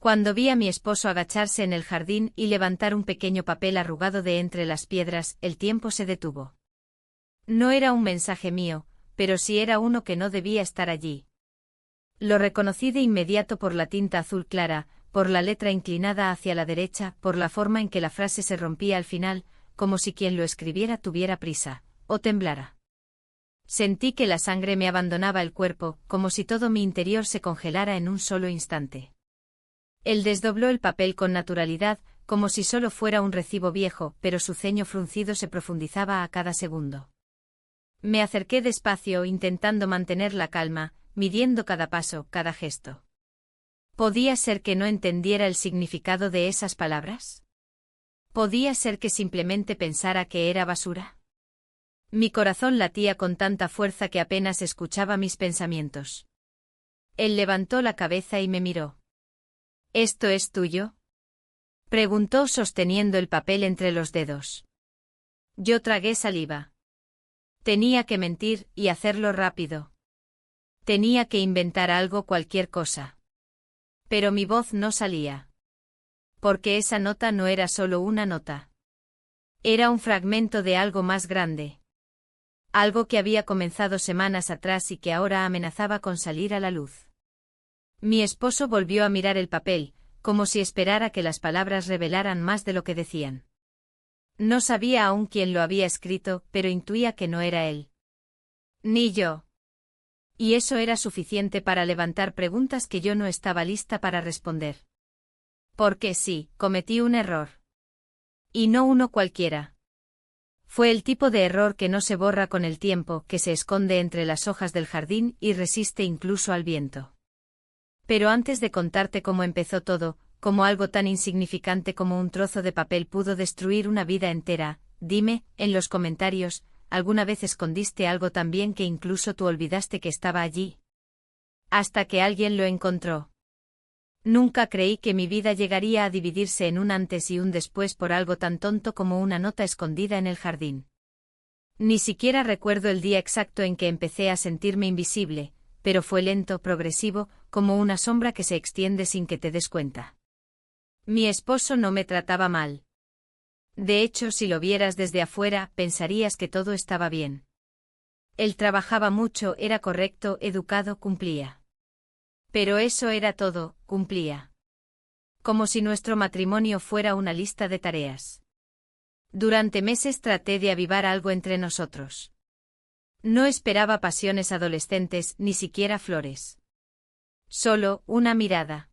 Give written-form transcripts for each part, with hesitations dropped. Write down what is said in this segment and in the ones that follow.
Cuando vi a mi esposo agacharse en el jardín y levantar un pequeño papel arrugado de entre las piedras, el tiempo se detuvo. No era un mensaje mío, pero sí era uno que no debía estar allí. Lo reconocí de inmediato por la tinta azul clara, por la letra inclinada hacia la derecha, por la forma en que la frase se rompía al final, como si quien lo escribiera tuviera prisa, o temblara. Sentí que la sangre me abandonaba el cuerpo, como si todo mi interior se congelara en un solo instante. Él desdobló el papel con naturalidad, como si solo fuera un recibo viejo, pero su ceño fruncido se profundizaba a cada segundo. Me acerqué despacio, intentando mantener la calma, midiendo cada paso, cada gesto. ¿Podía ser que no entendiera el significado de esas palabras? ¿Podía ser que simplemente pensara que era basura? Mi corazón latía con tanta fuerza que apenas escuchaba mis pensamientos. Él levantó la cabeza y me miró. ¿Esto es tuyo?, preguntó sosteniendo el papel entre los dedos. Yo tragué saliva. Tenía que mentir, y hacerlo rápido. Tenía que inventar algo, cualquier cosa. Pero mi voz no salía. Porque esa nota no era solo una nota. Era un fragmento de algo más grande. Algo que había comenzado semanas atrás y que ahora amenazaba con salir a la luz. Mi esposo volvió a mirar el papel, como si esperara que las palabras revelaran más de lo que decían. No sabía aún quién lo había escrito, pero intuía que no era él. Ni yo. Y eso era suficiente para levantar preguntas que yo no estaba lista para responder. Porque sí, cometí un error. Y no uno cualquiera. Fue el tipo de error que no se borra con el tiempo, que se esconde entre las hojas del jardín y resiste incluso al viento. Pero antes de contarte cómo empezó todo, cómo algo tan insignificante como un trozo de papel pudo destruir una vida entera, dime, en los comentarios, ¿alguna vez escondiste algo tan bien que incluso tú olvidaste que estaba allí? Hasta que alguien lo encontró. Nunca creí que mi vida llegaría a dividirse en un antes y un después por algo tan tonto como una nota escondida en el jardín. Ni siquiera recuerdo el día exacto en que empecé a sentirme invisible, pero fue lento, progresivo, como una sombra que se extiende sin que te des cuenta. Mi esposo no me trataba mal. De hecho, si lo vieras desde afuera, pensarías que todo estaba bien. Él trabajaba mucho, era correcto, educado, cumplía. Pero eso era todo, cumplía. Como si nuestro matrimonio fuera una lista de tareas. Durante meses traté de avivar algo entre nosotros. No esperaba pasiones adolescentes, ni siquiera flores. Solo una mirada.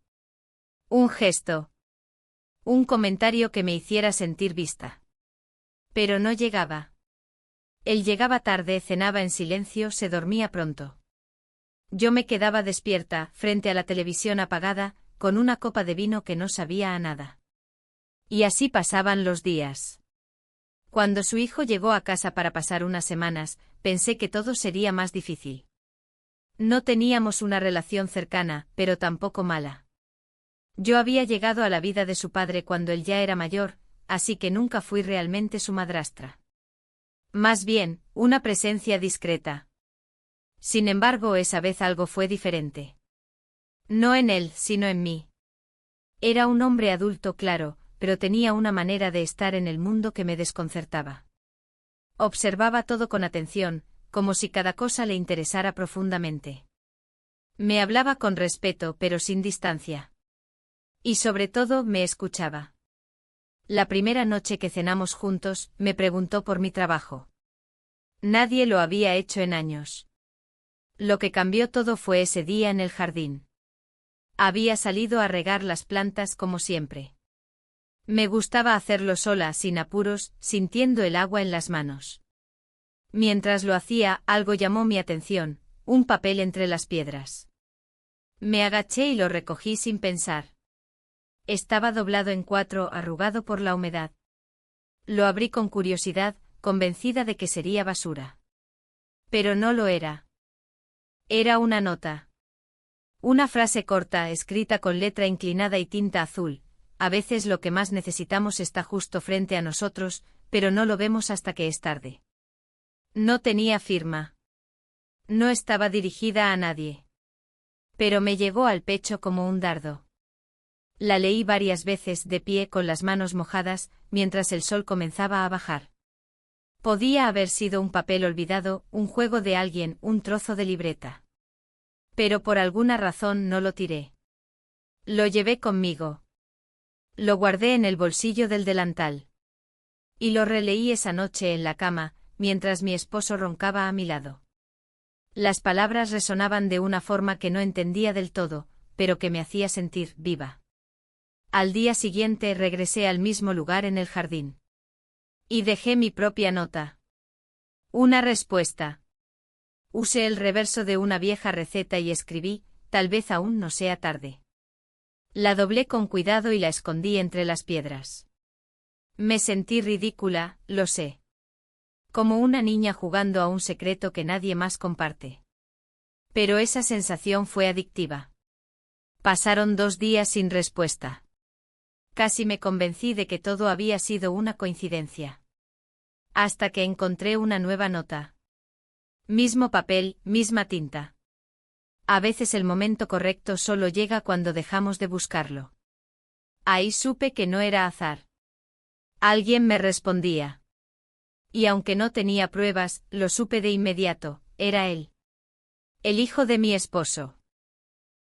Un gesto. Un comentario que me hiciera sentir vista. Pero no llegaba. Él llegaba tarde, cenaba en silencio, se dormía pronto. Yo me quedaba despierta, frente a la televisión apagada, con una copa de vino que no sabía a nada. Y así pasaban los días. Cuando su hijo llegó a casa para pasar unas semanas, pensé que todo sería más difícil. No teníamos una relación cercana, pero tampoco mala. Yo había llegado a la vida de su padre cuando él ya era mayor, así que nunca fui realmente su madrastra. Más bien, una presencia discreta. Sin embargo, esa vez algo fue diferente. No en él, sino en mí. Era un hombre adulto, claro, pero tenía una manera de estar en el mundo que me desconcertaba. Observaba todo con atención, como si cada cosa le interesara profundamente. Me hablaba con respeto, pero sin distancia. Y sobre todo, me escuchaba. La primera noche que cenamos juntos, me preguntó por mi trabajo. Nadie lo había hecho en años. Lo que cambió todo fue ese día en el jardín. Había salido a regar las plantas como siempre. Me gustaba hacerlo sola, sin apuros, sintiendo el agua en las manos. Mientras lo hacía, algo llamó mi atención, un papel entre las piedras. Me agaché y lo recogí sin pensar. Estaba doblado en 4, arrugado por la humedad. Lo abrí con curiosidad, convencida de que sería basura. Pero no lo era. Era una nota. Una frase corta, escrita con letra inclinada y tinta azul. A veces lo que más necesitamos está justo frente a nosotros, pero no lo vemos hasta que es tarde. No tenía firma. No estaba dirigida a nadie. Pero me llegó al pecho como un dardo. La leí varias veces de pie con las manos mojadas, mientras el sol comenzaba a bajar. Podía haber sido un papel olvidado, un juego de alguien, un trozo de libreta. Pero por alguna razón no lo tiré. Lo llevé conmigo. Lo guardé en el bolsillo del delantal. Y lo releí esa noche en la cama, mientras mi esposo roncaba a mi lado. Las palabras resonaban de una forma que no entendía del todo, pero que me hacía sentir viva. Al día siguiente regresé al mismo lugar en el jardín. Y dejé mi propia nota. Una respuesta. Usé el reverso de una vieja receta y escribí, tal vez aún no sea tarde. La doblé con cuidado y la escondí entre las piedras. Me sentí ridícula, lo sé. Como una niña jugando a un secreto que nadie más comparte. Pero esa sensación fue adictiva. Pasaron 2 días sin respuesta. Casi me convencí de que todo había sido una coincidencia. Hasta que encontré una nueva nota. Mismo papel, misma tinta. A veces el momento correcto solo llega cuando dejamos de buscarlo. Ahí supe que no era azar. Alguien me respondía. Y aunque no tenía pruebas, lo supe de inmediato, era él. El hijo de mi esposo.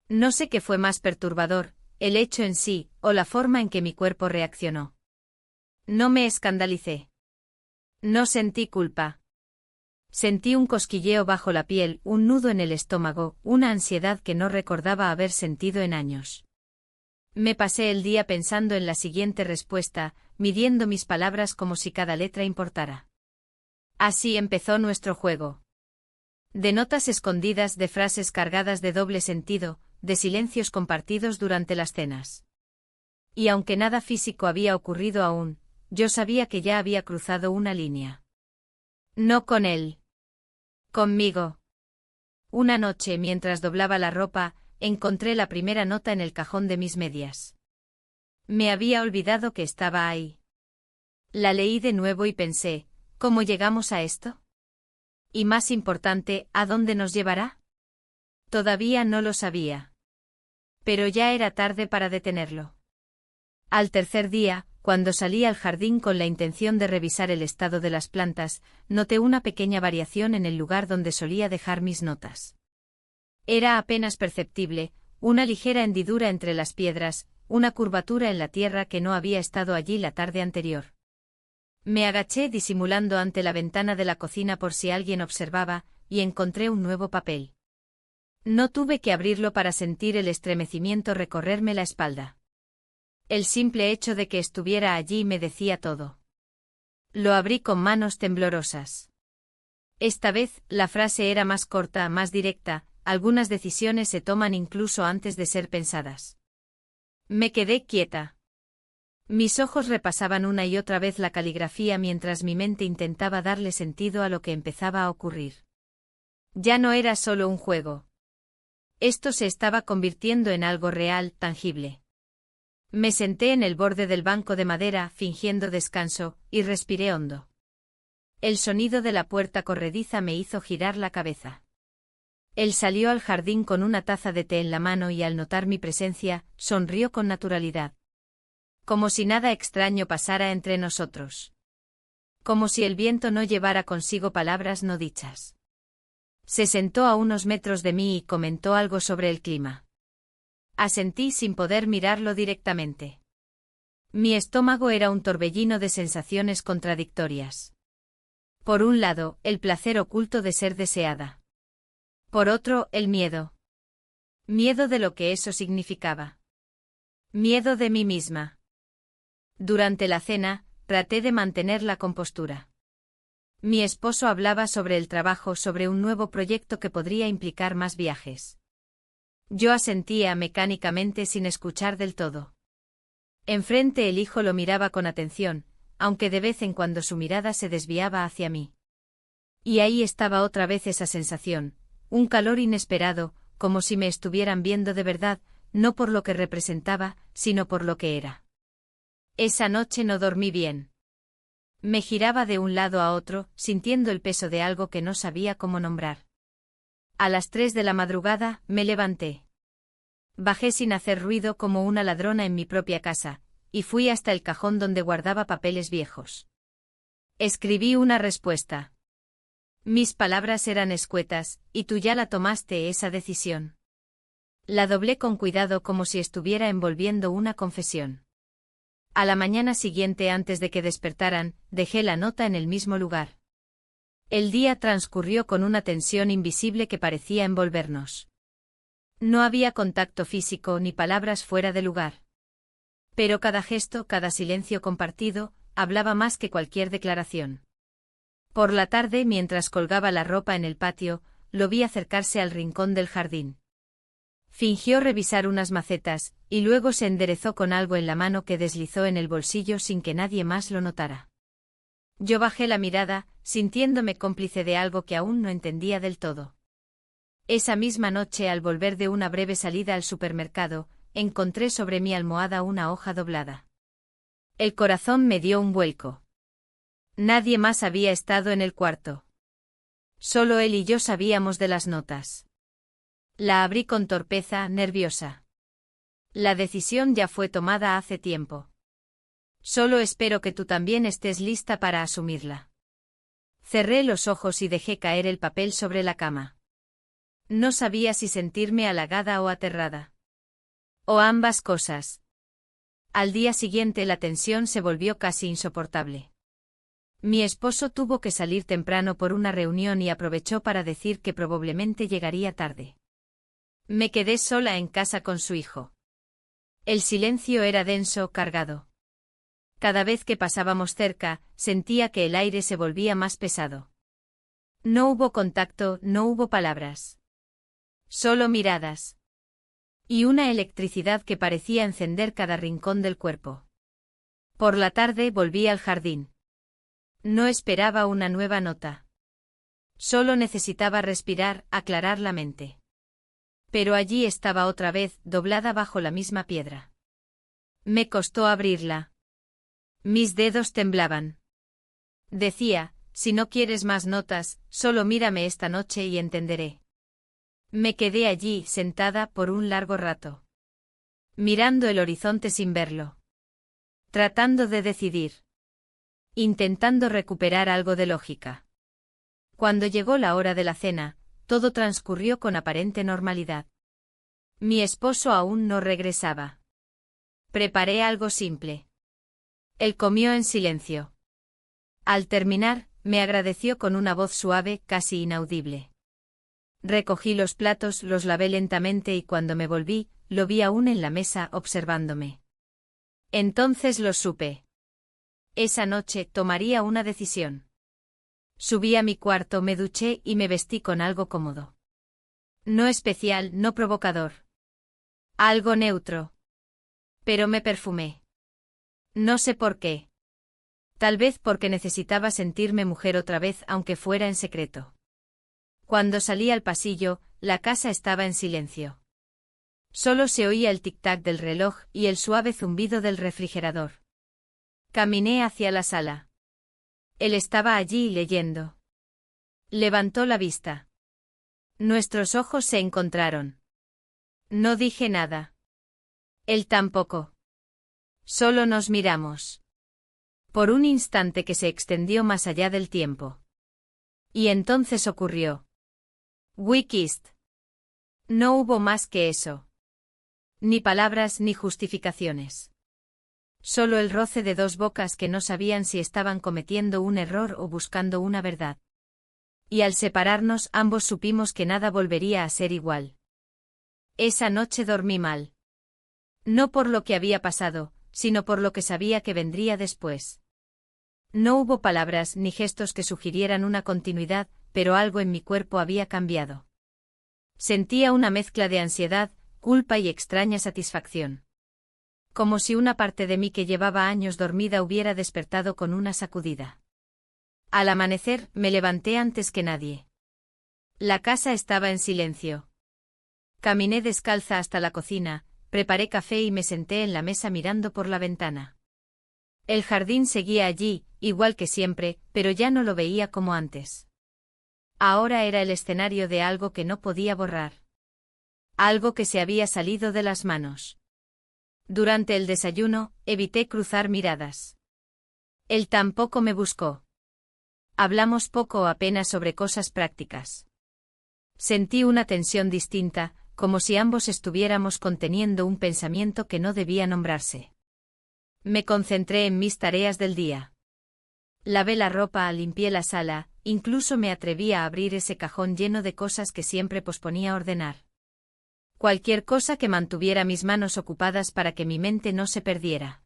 No sé qué fue más perturbador, el hecho en sí, o la forma en que mi cuerpo reaccionó. No me escandalicé. No sentí culpa. Sentí un cosquilleo bajo la piel, un nudo en el estómago, una ansiedad que no recordaba haber sentido en años. Me pasé el día pensando en la siguiente respuesta, midiendo mis palabras como si cada letra importara. Así empezó nuestro juego. De notas escondidas, de frases cargadas de doble sentido, de silencios compartidos durante las cenas. Y aunque nada físico había ocurrido aún, yo sabía que ya había cruzado una línea. No con él. Conmigo. Una noche, mientras doblaba la ropa, encontré la primera nota en el cajón de mis medias. Me había olvidado que estaba ahí. La leí de nuevo y pensé, ¿cómo llegamos a esto? Y más importante, ¿a dónde nos llevará? Todavía no lo sabía. Pero ya era tarde para detenerlo. Al tercer día, cuando salí al jardín con la intención de revisar el estado de las plantas, noté una pequeña variación en el lugar donde solía dejar mis notas. Era apenas perceptible, una ligera hendidura entre las piedras, una curvatura en la tierra que no había estado allí la tarde anterior. Me agaché disimulando ante la ventana de la cocina por si alguien observaba, y encontré un nuevo papel. No tuve que abrirlo para sentir el estremecimiento recorrerme la espalda. El simple hecho de que estuviera allí me decía todo. Lo abrí con manos temblorosas. Esta vez, la frase era más corta, más directa, algunas decisiones se toman incluso antes de ser pensadas. Me quedé quieta. Mis ojos repasaban una y otra vez la caligrafía mientras mi mente intentaba darle sentido a lo que empezaba a ocurrir. Ya no era solo un juego. Esto se estaba convirtiendo en algo real, tangible. Me senté en el borde del banco de madera, fingiendo descanso, y respiré hondo. El sonido de la puerta corrediza me hizo girar la cabeza. Él salió al jardín con una taza de té en la mano y al notar mi presencia, sonrió con naturalidad. Como si nada extraño pasara entre nosotros. Como si el viento no llevara consigo palabras no dichas. Se sentó a unos metros de mí y comentó algo sobre el clima. Asentí sin poder mirarlo directamente. Mi estómago era un torbellino de sensaciones contradictorias. Por un lado, el placer oculto de ser deseada. Por otro, el miedo. Miedo de lo que eso significaba. Miedo de mí misma. Durante la cena, traté de mantener la compostura. Mi esposo hablaba sobre el trabajo, sobre un nuevo proyecto que podría implicar más viajes. Yo asentía mecánicamente sin escuchar del todo. Enfrente el hijo lo miraba con atención, aunque de vez en cuando su mirada se desviaba hacia mí. Y ahí estaba otra vez esa sensación, un calor inesperado, como si me estuvieran viendo de verdad, no por lo que representaba, sino por lo que era. Esa noche no dormí bien. Me giraba de un lado a otro, sintiendo el peso de algo que no sabía cómo nombrar. A las 3 de la madrugada, me levanté. Bajé sin hacer ruido como una ladrona en mi propia casa, y fui hasta el cajón donde guardaba papeles viejos. Escribí una respuesta. Mis palabras eran escuetas, y tú ya la tomaste esa decisión. La doblé con cuidado como si estuviera envolviendo una confesión. A la mañana siguiente, antes de que despertaran, dejé la nota en el mismo lugar. El día transcurrió con una tensión invisible que parecía envolvernos. No había contacto físico ni palabras fuera de lugar. Pero cada gesto, cada silencio compartido, hablaba más que cualquier declaración. Por la tarde, mientras colgaba la ropa en el patio, lo vi acercarse al rincón del jardín. Fingió revisar unas macetas, y luego se enderezó con algo en la mano que deslizó en el bolsillo sin que nadie más lo notara. Yo bajé la mirada, sintiéndome cómplice de algo que aún no entendía del todo. Esa misma noche, al volver de una breve salida al supermercado, encontré sobre mi almohada una hoja doblada. El corazón me dio un vuelco. Nadie más había estado en el cuarto. Solo él y yo sabíamos de las notas. La abrí con torpeza, nerviosa. La decisión ya fue tomada hace tiempo. Solo espero que tú también estés lista para asumirla. Cerré los ojos y dejé caer el papel sobre la cama. No sabía si sentirme halagada o aterrada. O ambas cosas. Al día siguiente la tensión se volvió casi insoportable. Mi esposo tuvo que salir temprano por una reunión y aprovechó para decir que probablemente llegaría tarde. Me quedé sola en casa con su hijo. El silencio era denso, cargado. Cada vez que pasábamos cerca, sentía que el aire se volvía más pesado. No hubo contacto, no hubo palabras. Solo miradas. Y una electricidad que parecía encender cada rincón del cuerpo. Por la tarde volví al jardín. No esperaba una nueva nota. Solo necesitaba respirar, aclarar la mente. Pero allí estaba otra vez, doblada bajo la misma piedra. Me costó abrirla. Mis dedos temblaban. Decía, si no quieres más notas, solo mírame esta noche y entenderé. Me quedé allí, sentada, por un largo rato. Mirando el horizonte sin verlo. Tratando de decidir. Intentando recuperar algo de lógica. Cuando llegó la hora de la cena, todo transcurrió con aparente normalidad. Mi esposo aún no regresaba. Preparé algo simple. Él comió en silencio. Al terminar, me agradeció con una voz suave, casi inaudible. Recogí los platos, los lavé lentamente y cuando me volví, lo vi aún en la mesa observándome. Entonces lo supe. Esa noche tomaría una decisión. Subí a mi cuarto, me duché y me vestí con algo cómodo. No especial, no provocador. Algo neutro. Pero me perfumé. No sé por qué. Tal vez porque necesitaba sentirme mujer otra vez, aunque fuera en secreto. Cuando salí al pasillo, la casa estaba en silencio. Solo se oía el tic-tac del reloj y el suave zumbido del refrigerador. Caminé hacia la sala. Él estaba allí leyendo. Levantó la vista. Nuestros ojos se encontraron. No dije nada. Él tampoco. Solo nos miramos. Por un instante que se extendió más allá del tiempo. Y entonces ocurrió. We kissed. No hubo más que eso. Ni palabras ni justificaciones. Solo el roce de dos bocas que no sabían si estaban cometiendo un error o buscando una verdad. Y al separarnos ambos supimos que nada volvería a ser igual. Esa noche dormí mal. No por lo que había pasado, sino por lo que sabía que vendría después. No hubo palabras ni gestos que sugirieran una continuidad, pero algo en mi cuerpo había cambiado. Sentía una mezcla de ansiedad, culpa y extraña satisfacción. Como si una parte de mí que llevaba años dormida hubiera despertado con una sacudida. Al amanecer, me levanté antes que nadie. La casa estaba en silencio. Caminé descalza hasta la cocina, preparé café y me senté en la mesa mirando por la ventana. El jardín seguía allí, igual que siempre, pero ya no lo veía como antes. Ahora era el escenario de algo que no podía borrar. Algo que se había salido de las manos. Durante el desayuno, evité cruzar miradas. Él tampoco me buscó. Hablamos poco o apenas sobre cosas prácticas. Sentí una tensión distinta, como si ambos estuviéramos conteniendo un pensamiento que no debía nombrarse. Me concentré en mis tareas del día. Lavé la ropa, limpié la sala, incluso me atreví a abrir ese cajón lleno de cosas que siempre posponía ordenar. Cualquier cosa que mantuviera mis manos ocupadas para que mi mente no se perdiera.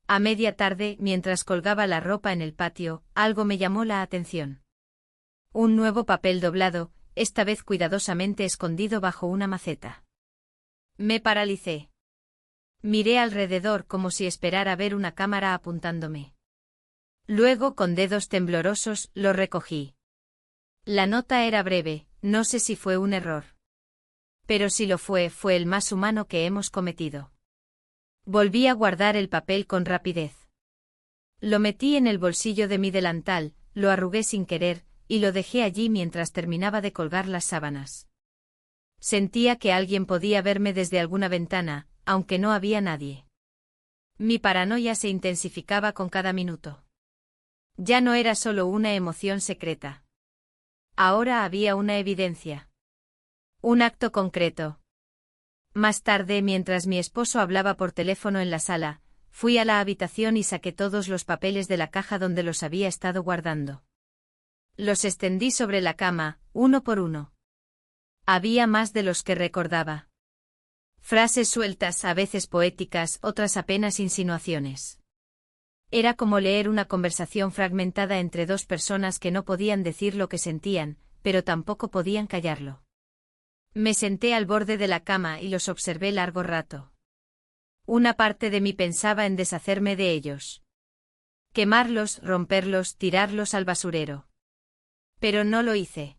A media tarde, mientras colgaba la ropa en el patio, algo me llamó la atención. Un nuevo papel doblado, esta vez cuidadosamente escondido bajo una maceta. Me paralicé. Miré alrededor como si esperara ver una cámara apuntándome. Luego, con dedos temblorosos, lo recogí. La nota era breve, no sé si fue un error. Pero si lo fue, fue el más humano que hemos cometido. Volví a guardar el papel con rapidez. Lo metí en el bolsillo de mi delantal, lo arrugué sin querer, y lo dejé allí mientras terminaba de colgar las sábanas. Sentía que alguien podía verme desde alguna ventana, aunque no había nadie. Mi paranoia se intensificaba con cada minuto. Ya no era solo una emoción secreta. Ahora había una evidencia. Un acto concreto. Más tarde, mientras mi esposo hablaba por teléfono en la sala, fui a la habitación y saqué todos los papeles de la caja donde los había estado guardando. Los extendí sobre la cama, uno por uno. Había más de los que recordaba. Frases sueltas, a veces poéticas, otras apenas insinuaciones. Era como leer una conversación fragmentada entre dos personas que no podían decir lo que sentían, pero tampoco podían callarlo. Me senté al borde de la cama y los observé largo rato. Una parte de mí pensaba en deshacerme de ellos. Quemarlos, romperlos, tirarlos al basurero. Pero no lo hice.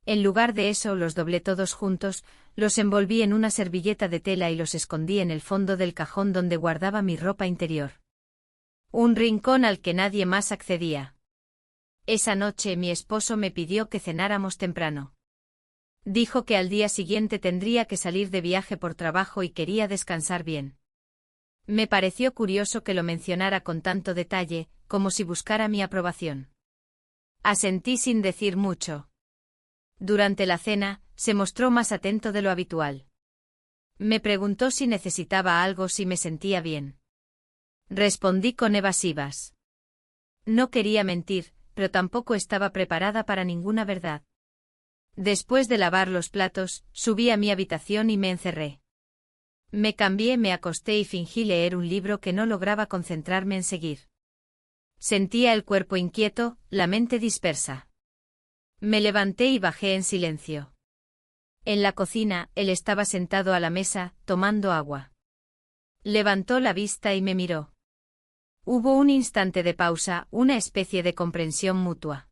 En lugar de eso, los doblé todos juntos, los envolví en una servilleta de tela y los escondí en el fondo del cajón donde guardaba mi ropa interior. Un rincón al que nadie más accedía. Esa noche mi esposo me pidió que cenáramos temprano. Dijo que al día siguiente tendría que salir de viaje por trabajo y quería descansar bien. Me pareció curioso que lo mencionara con tanto detalle, como si buscara mi aprobación. Asentí sin decir mucho. Durante la cena, se mostró más atento de lo habitual. Me preguntó si necesitaba algo, si me sentía bien. Respondí con evasivas. No quería mentir, pero tampoco estaba preparada para ninguna verdad. Después de lavar los platos, subí a mi habitación y me encerré. Me cambié, me acosté y fingí leer un libro que no lograba concentrarme en seguir. Sentía el cuerpo inquieto, la mente dispersa. Me levanté y bajé en silencio. En la cocina, él estaba sentado a la mesa, tomando agua. Levantó la vista y me miró. Hubo un instante de pausa, una especie de comprensión mutua.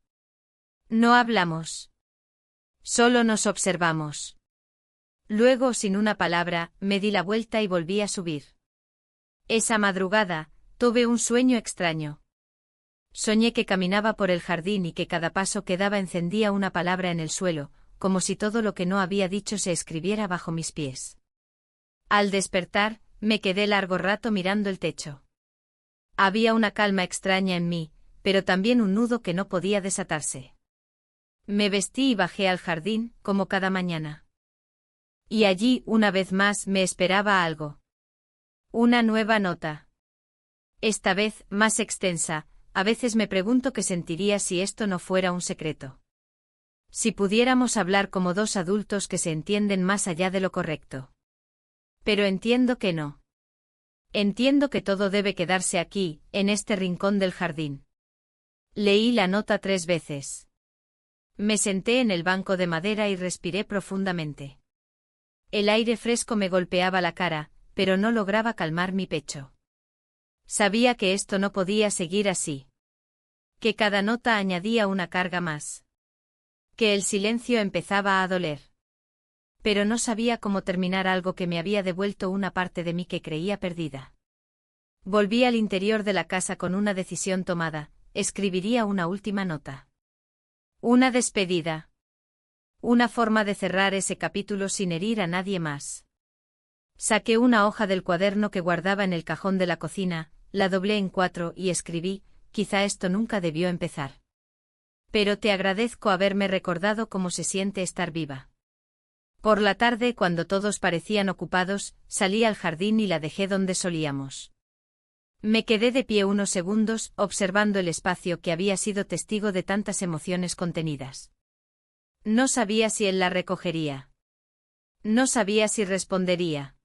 No hablamos. Solo nos observamos. Luego, sin una palabra, me di la vuelta y volví a subir. Esa madrugada, tuve un sueño extraño. Soñé que caminaba por el jardín y que cada paso que daba encendía una palabra en el suelo, como si todo lo que no había dicho se escribiera bajo mis pies. Al despertar, me quedé largo rato mirando el techo. Había una calma extraña en mí, pero también un nudo que no podía desatarse. Me vestí y bajé al jardín, como cada mañana. Y allí, una vez más, me esperaba algo. Una nueva nota. Esta vez, más extensa, a veces me pregunto qué sentiría si esto no fuera un secreto. Si pudiéramos hablar como dos adultos que se entienden más allá de lo correcto. Pero entiendo que no. Entiendo que todo debe quedarse aquí, en este rincón del jardín. Leí la nota 3 veces. Me senté en el banco de madera y respiré profundamente. El aire fresco me golpeaba la cara, pero no lograba calmar mi pecho. Sabía que esto no podía seguir así. Que cada nota añadía una carga más. Que el silencio empezaba a doler. Pero no sabía cómo terminar algo que me había devuelto una parte de mí que creía perdida. Volví al interior de la casa con una decisión tomada: escribiría una última nota. Una despedida. Una forma de cerrar ese capítulo sin herir a nadie más. Saqué una hoja del cuaderno que guardaba en el cajón de la cocina, la doblé en 4 y escribí: quizá esto nunca debió empezar. Pero te agradezco haberme recordado cómo se siente estar viva. Por la tarde, cuando todos parecían ocupados, salí al jardín y la dejé donde solíamos. Me quedé de pie unos segundos, observando el espacio que había sido testigo de tantas emociones contenidas. No sabía si él la recogería. No sabía si respondería.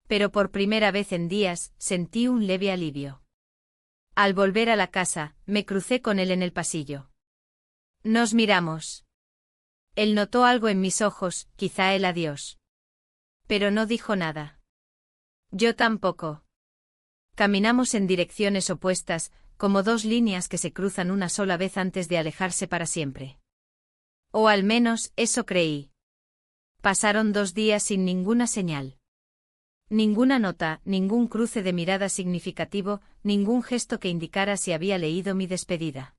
Pero por primera vez en días, sentí un leve alivio. Al volver a la casa, me crucé con él en el pasillo. Nos miramos. Él notó algo en mis ojos, quizá el adiós. Pero no dijo nada. Yo tampoco. Caminamos en direcciones opuestas, como dos líneas que se cruzan una sola vez antes de alejarse para siempre. O al menos, eso creí. Pasaron 2 días sin ninguna señal. Ninguna nota, ningún cruce de mirada significativo, ningún gesto que indicara si había leído mi despedida.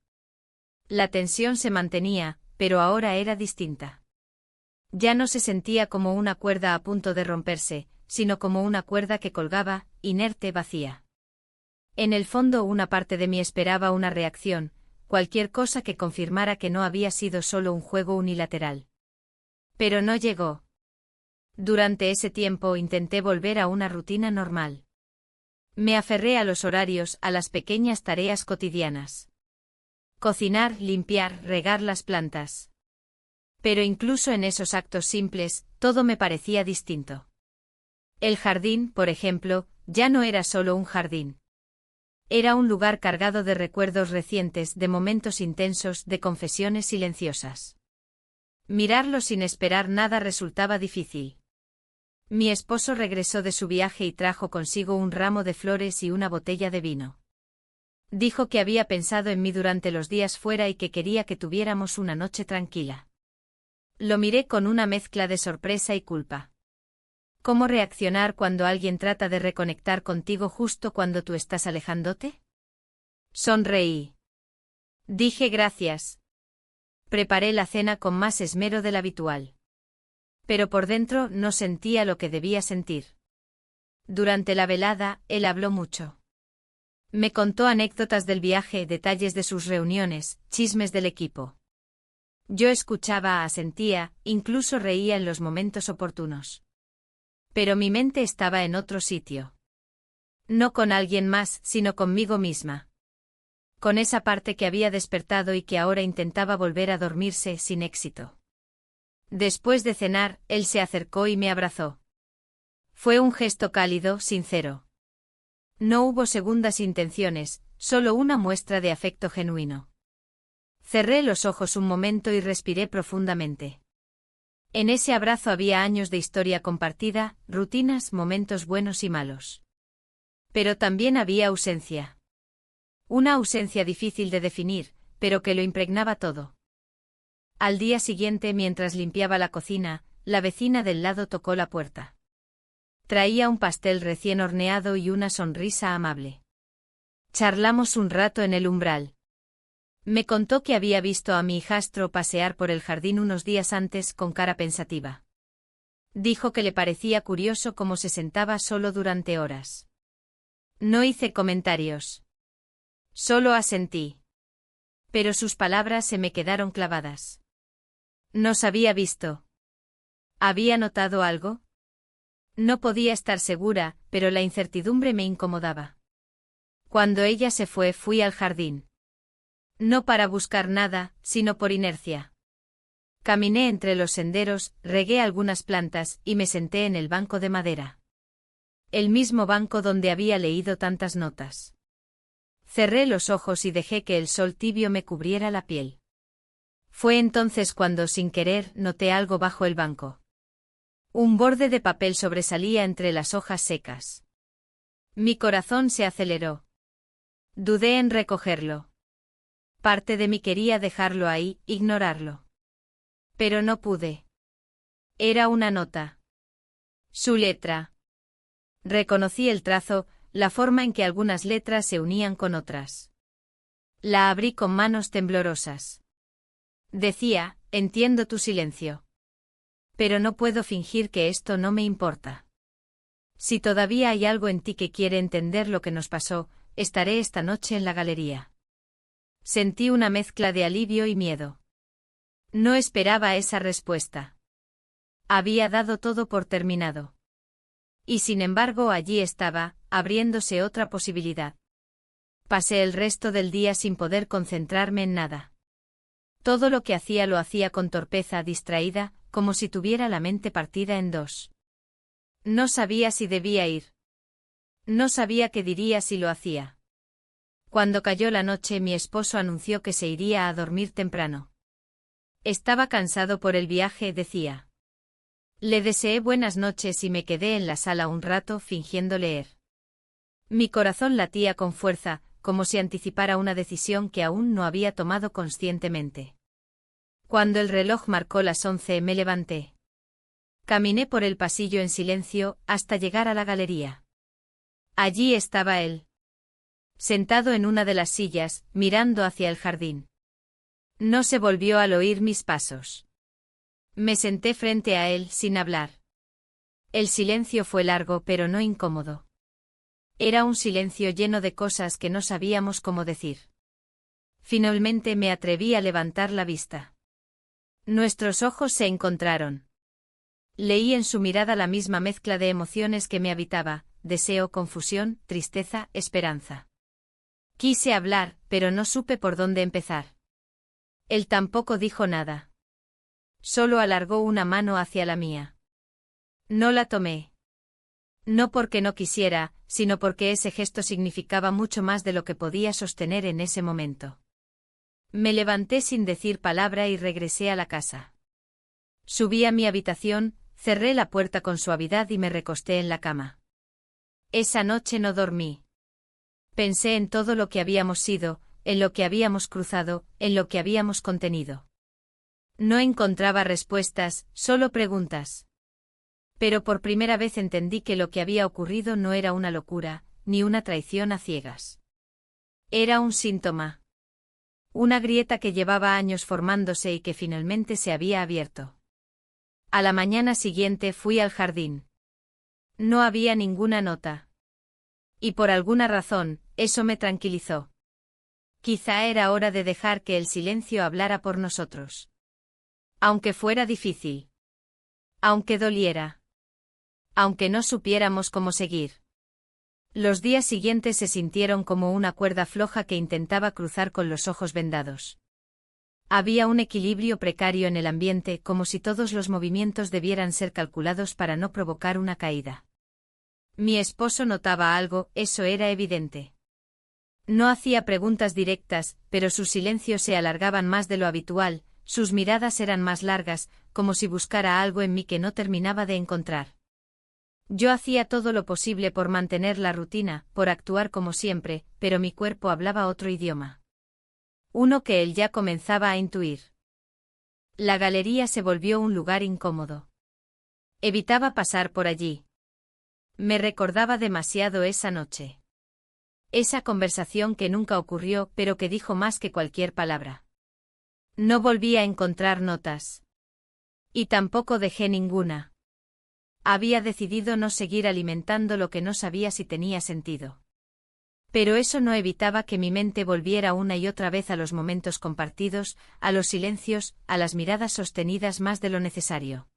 La tensión se mantenía, pero ahora era distinta. Ya no se sentía como una cuerda a punto de romperse, sino como una cuerda que colgaba, inerte, vacía. En el fondo una parte de mí esperaba una reacción, cualquier cosa que confirmara que no había sido solo un juego unilateral. Pero no llegó. Durante ese tiempo intenté volver a una rutina normal. Me aferré a los horarios, a las pequeñas tareas cotidianas. Cocinar, limpiar, regar las plantas. Pero incluso en esos actos simples, todo me parecía distinto. El jardín, por ejemplo, ya no era solo un jardín. Era un lugar cargado de recuerdos recientes, de momentos intensos, de confesiones silenciosas. Mirarlo sin esperar nada resultaba difícil. Mi esposo regresó de su viaje y trajo consigo un ramo de flores y una botella de vino. Dijo que había pensado en mí durante los días fuera y que quería que tuviéramos una noche tranquila. Lo miré con una mezcla de sorpresa y culpa. ¿Cómo reaccionar cuando alguien trata de reconectar contigo justo cuando tú estás alejándote? Sonreí. Dije gracias. Preparé la cena con más esmero del habitual. Pero por dentro no sentía lo que debía sentir. Durante la velada, él habló mucho. Me contó anécdotas del viaje, detalles de sus reuniones, chismes del equipo. Yo escuchaba, asentía, incluso reía en los momentos oportunos. Pero mi mente estaba en otro sitio. No con alguien más, sino conmigo misma. Con esa parte que había despertado y que ahora intentaba volver a dormirse sin éxito. Después de cenar, él se acercó y me abrazó. Fue un gesto cálido, sincero. No hubo segundas intenciones, solo una muestra de afecto genuino. Cerré los ojos un momento y respiré profundamente. En ese abrazo había años de historia compartida, rutinas, momentos buenos y malos. Pero también había ausencia. Una ausencia difícil de definir, pero que lo impregnaba todo. Al día siguiente, mientras limpiaba la cocina, la vecina del lado tocó la puerta. Traía un pastel recién horneado y una sonrisa amable. Charlamos un rato en el umbral. Me contó que había visto a mi hijastro pasear por el jardín unos días antes con cara pensativa. Dijo que le parecía curioso cómo se sentaba solo durante horas. No hice comentarios. Solo asentí. Pero sus palabras se me quedaron clavadas. Nos había visto. ¿Había notado algo? No podía estar segura, pero la incertidumbre me incomodaba. Cuando ella se fue, fui al jardín. No para buscar nada, sino por inercia. Caminé entre los senderos, regué algunas plantas y me senté en el banco de madera. El mismo banco donde había leído tantas notas. Cerré los ojos y dejé que el sol tibio me cubriera la piel. Fue entonces cuando, sin querer, noté algo bajo el banco. Un borde de papel sobresalía entre las hojas secas. Mi corazón se aceleró. Dudé en recogerlo. Parte de mí quería dejarlo ahí, ignorarlo. Pero no pude. Era una nota. Su letra. Reconocí el trazo, la forma en que algunas letras se unían con otras. La abrí con manos temblorosas. Decía: Entiendo tu silencio. Pero no puedo fingir que esto no me importa. Si todavía hay algo en ti que quiere entender lo que nos pasó, estaré esta noche en la galería. Sentí una mezcla de alivio y miedo. No esperaba esa respuesta. Había dado todo por terminado. Y sin embargo allí estaba, abriéndose otra posibilidad. Pasé el resto del día sin poder concentrarme en nada. Todo lo que hacía lo hacía con torpeza, distraída, como si tuviera la mente partida en dos. No sabía si debía ir. No sabía qué diría si lo hacía. Cuando cayó la noche, mi esposo anunció que se iría a dormir temprano. Estaba cansado por el viaje, decía. Le deseé buenas noches y me quedé en la sala un rato fingiendo leer. Mi corazón latía con fuerza, como si anticipara una decisión que aún no había tomado conscientemente. Cuando el reloj marcó las 11 me levanté. Caminé por el pasillo en silencio hasta llegar a la galería. Allí estaba él. Sentado en una de las sillas, mirando hacia el jardín. No se volvió al oír mis pasos. Me senté frente a él sin hablar. El silencio fue largo pero no incómodo. Era un silencio lleno de cosas que no sabíamos cómo decir. Finalmente me atreví a levantar la vista. Nuestros ojos se encontraron. Leí en su mirada la misma mezcla de emociones que me habitaba, deseo, confusión, tristeza, esperanza. Quise hablar, pero no supe por dónde empezar. Él tampoco dijo nada. Solo alargó una mano hacia la mía. No la tomé. No porque no quisiera, sino porque ese gesto significaba mucho más de lo que podía sostener en ese momento. Me levanté sin decir palabra y regresé a la casa. Subí a mi habitación, cerré la puerta con suavidad y me recosté en la cama. Esa noche no dormí. Pensé en todo lo que habíamos sido, en lo que habíamos cruzado, en lo que habíamos contenido. No encontraba respuestas, solo preguntas. Pero por primera vez entendí que lo que había ocurrido no era una locura, ni una traición a ciegas. Era un síntoma. Una grieta que llevaba años formándose y que finalmente se había abierto. A la mañana siguiente fui al jardín. No había ninguna nota. Y por alguna razón, eso me tranquilizó. Quizá era hora de dejar que el silencio hablara por nosotros. Aunque fuera difícil. Aunque doliera. Aunque no supiéramos cómo seguir. Los días siguientes se sintieron como una cuerda floja que intentaba cruzar con los ojos vendados. Había un equilibrio precario en el ambiente, como si todos los movimientos debieran ser calculados para no provocar una caída. Mi esposo notaba algo, eso era evidente. No hacía preguntas directas, pero sus silencios se alargaban más de lo habitual, sus miradas eran más largas, como si buscara algo en mí que no terminaba de encontrar. Yo hacía todo lo posible por mantener la rutina, por actuar como siempre, pero mi cuerpo hablaba otro idioma. Uno que él ya comenzaba a intuir. La galería se volvió un lugar incómodo. Evitaba pasar por allí. Me recordaba demasiado esa noche. Esa conversación que nunca ocurrió, pero que dijo más que cualquier palabra. No volví a encontrar notas. Y tampoco dejé ninguna. Había decidido no seguir alimentando lo que no sabía si tenía sentido. Pero eso no evitaba que mi mente volviera una y otra vez a los momentos compartidos, a los silencios, a las miradas sostenidas más de lo necesario.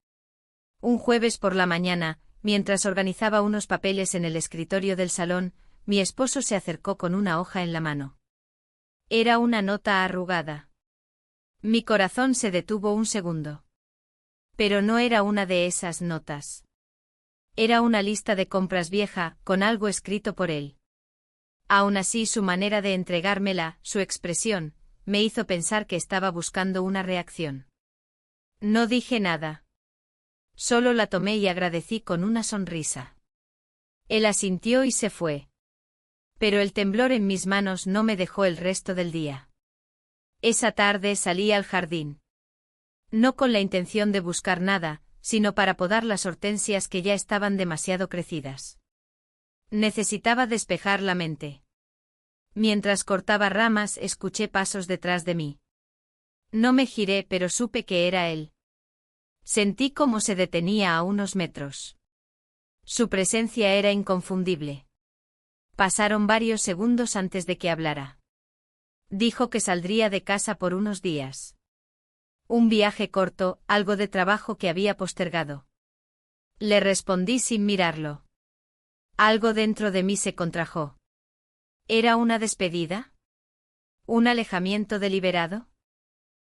Un jueves por la mañana, mientras organizaba unos papeles en el escritorio del salón, mi esposo se acercó con una hoja en la mano. Era una nota arrugada. Mi corazón se detuvo un segundo. Pero no era una de esas notas. Era una lista de compras vieja, con algo escrito por él. Aún así, su manera de entregármela, su expresión, me hizo pensar que estaba buscando una reacción. No dije nada. Solo la tomé y agradecí con una sonrisa. Él asintió y se fue. Pero el temblor en mis manos no me dejó el resto del día. Esa tarde salí al jardín. No con la intención de buscar nada, sino para podar las hortensias que ya estaban demasiado crecidas. Necesitaba despejar la mente. Mientras cortaba ramas, escuché pasos detrás de mí. No me giré, pero supe que era él. Sentí cómo se detenía a unos metros. Su presencia era inconfundible. Pasaron varios segundos antes de que hablara. Dijo que saldría de casa por unos días. Un viaje corto, algo de trabajo que había postergado. Le respondí sin mirarlo. Algo dentro de mí se contrajo. ¿Era una despedida? ¿Un alejamiento deliberado?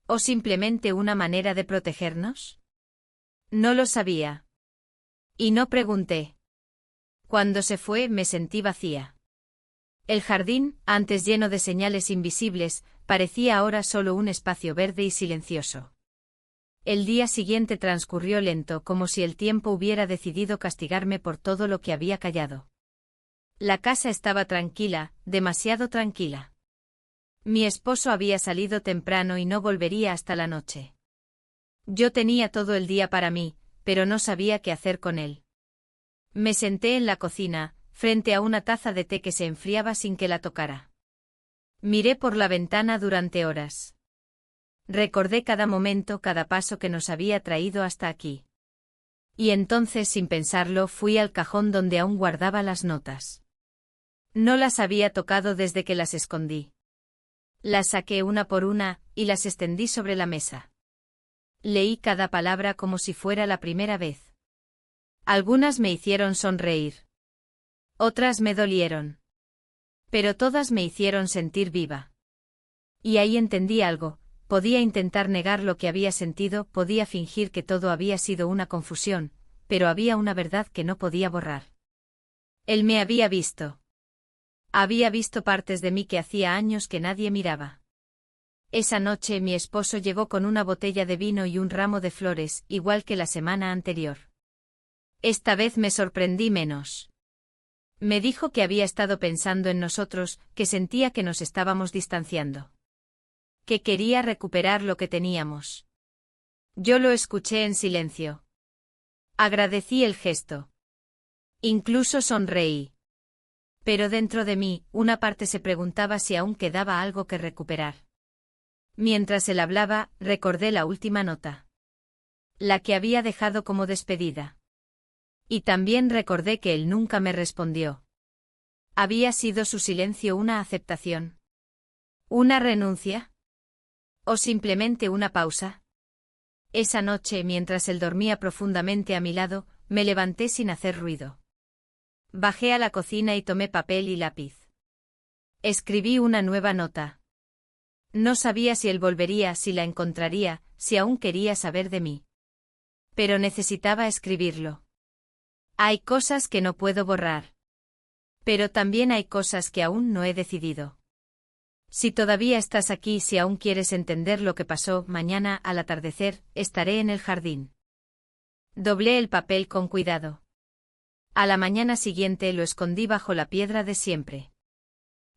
¿O simplemente una manera de protegernos? No lo sabía. Y no pregunté. Cuando se fue me sentí vacía. El jardín, antes lleno de señales invisibles, parecía ahora solo un espacio verde y silencioso. El día siguiente transcurrió lento, como si el tiempo hubiera decidido castigarme por todo lo que había callado. La casa estaba tranquila, demasiado tranquila. Mi esposo había salido temprano y no volvería hasta la noche. Yo tenía todo el día para mí, pero no sabía qué hacer con él. Me senté en la cocina, frente a una taza de té que se enfriaba sin que la tocara. Miré por la ventana durante horas. Recordé cada momento, cada paso que nos había traído hasta aquí. Y entonces, sin pensarlo, fui al cajón donde aún guardaba las notas. No las había tocado desde que las escondí. Las saqué una por una, y las extendí sobre la mesa. Leí cada palabra como si fuera la primera vez. Algunas me hicieron sonreír. Otras me dolieron. Pero todas me hicieron sentir viva. Y ahí entendí algo. Podía intentar negar lo que había sentido, podía fingir que todo había sido una confusión, pero había una verdad que no podía borrar. Él me había visto. Había visto partes de mí que hacía años que nadie miraba. Esa noche mi esposo llegó con una botella de vino y un ramo de flores, igual que la semana anterior. Esta vez me sorprendí menos. Me dijo que había estado pensando en nosotros, que sentía que nos estábamos distanciando. Que quería recuperar lo que teníamos. Yo lo escuché en silencio. Agradecí el gesto. Incluso sonreí. Pero dentro de mí, una parte se preguntaba si aún quedaba algo que recuperar. Mientras él hablaba, recordé la última nota. La que había dejado como despedida. Y también recordé que él nunca me respondió. ¿Había sido su silencio una aceptación? ¿Una renuncia? ¿O simplemente una pausa? Esa noche, mientras él dormía profundamente a mi lado, me levanté sin hacer ruido. Bajé a la cocina y tomé papel y lápiz. Escribí una nueva nota. No sabía si él volvería, si la encontraría, si aún quería saber de mí. Pero necesitaba escribirlo. Hay cosas que no puedo borrar. Pero también hay cosas que aún no he decidido. Si todavía estás aquí, si aún quieres entender lo que pasó, mañana, al atardecer, estaré en el jardín. Doblé el papel con cuidado. A la mañana siguiente lo escondí bajo la piedra de siempre.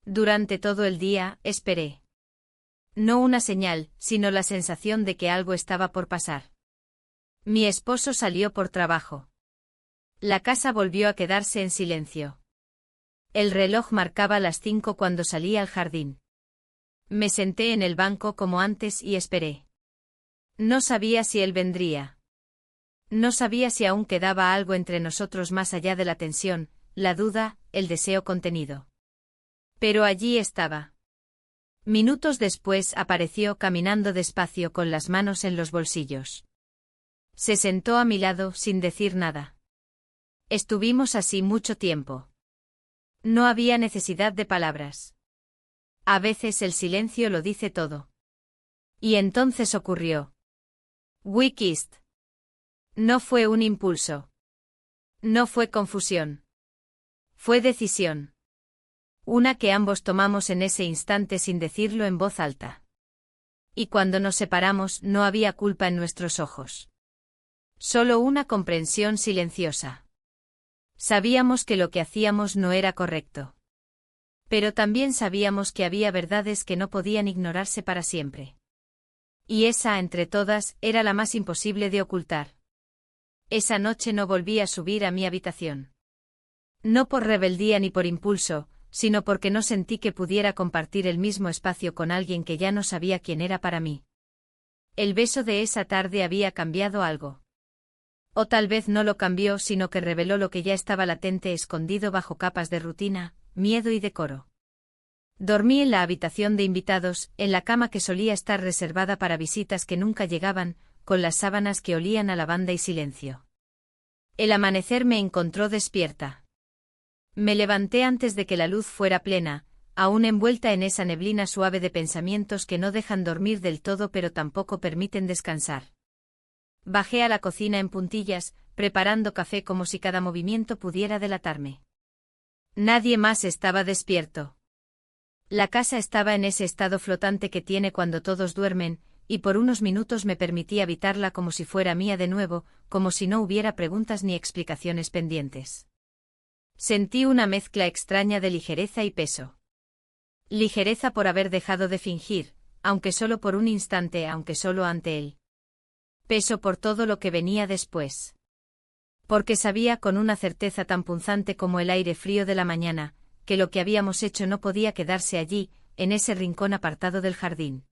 Durante todo el día, esperé. No una señal, sino la sensación de que algo estaba por pasar. Mi esposo salió por trabajo. La casa volvió a quedarse en silencio. El reloj marcaba las 5 cuando salí al jardín. Me senté en el banco como antes y esperé. No sabía si él vendría. No sabía si aún quedaba algo entre nosotros más allá de la tensión, la duda, el deseo contenido. Pero allí estaba. Minutos después apareció caminando despacio con las manos en los bolsillos. Se sentó a mi lado sin decir nada. Estuvimos así mucho tiempo. No había necesidad de palabras. A veces el silencio lo dice todo. Y entonces ocurrió. We kissed. No fue un impulso. No fue confusión. Fue decisión. Una que ambos tomamos en ese instante sin decirlo en voz alta. Y cuando nos separamos no había culpa en nuestros ojos. Solo una comprensión silenciosa. Sabíamos que lo que hacíamos no era correcto. Pero también sabíamos que había verdades que no podían ignorarse para siempre. Y esa, entre todas, era la más imposible de ocultar. Esa noche no volví a subir a mi habitación. No por rebeldía ni por impulso, sino porque no sentí que pudiera compartir el mismo espacio con alguien que ya no sabía quién era para mí. El beso de esa tarde había cambiado algo. O tal vez no lo cambió, sino que reveló lo que ya estaba latente, escondido bajo capas de rutina, miedo y decoro. Dormí en la habitación de invitados, en la cama que solía estar reservada para visitas que nunca llegaban, con las sábanas que olían a lavanda y silencio. El amanecer me encontró despierta. Me levanté antes de que la luz fuera plena, aún envuelta en esa neblina suave de pensamientos que no dejan dormir del todo pero tampoco permiten descansar. Bajé a la cocina en puntillas, preparando café como si cada movimiento pudiera delatarme. Nadie más estaba despierto. La casa estaba en ese estado flotante que tiene cuando todos duermen, y por unos minutos me permití habitarla como si fuera mía de nuevo, como si no hubiera preguntas ni explicaciones pendientes. Sentí una mezcla extraña de ligereza y peso. Ligereza por haber dejado de fingir, aunque solo por un instante, aunque solo ante él. Peso por todo lo que venía después. Porque sabía con una certeza tan punzante como el aire frío de la mañana, que lo que habíamos hecho no podía quedarse allí, en ese rincón apartado del jardín.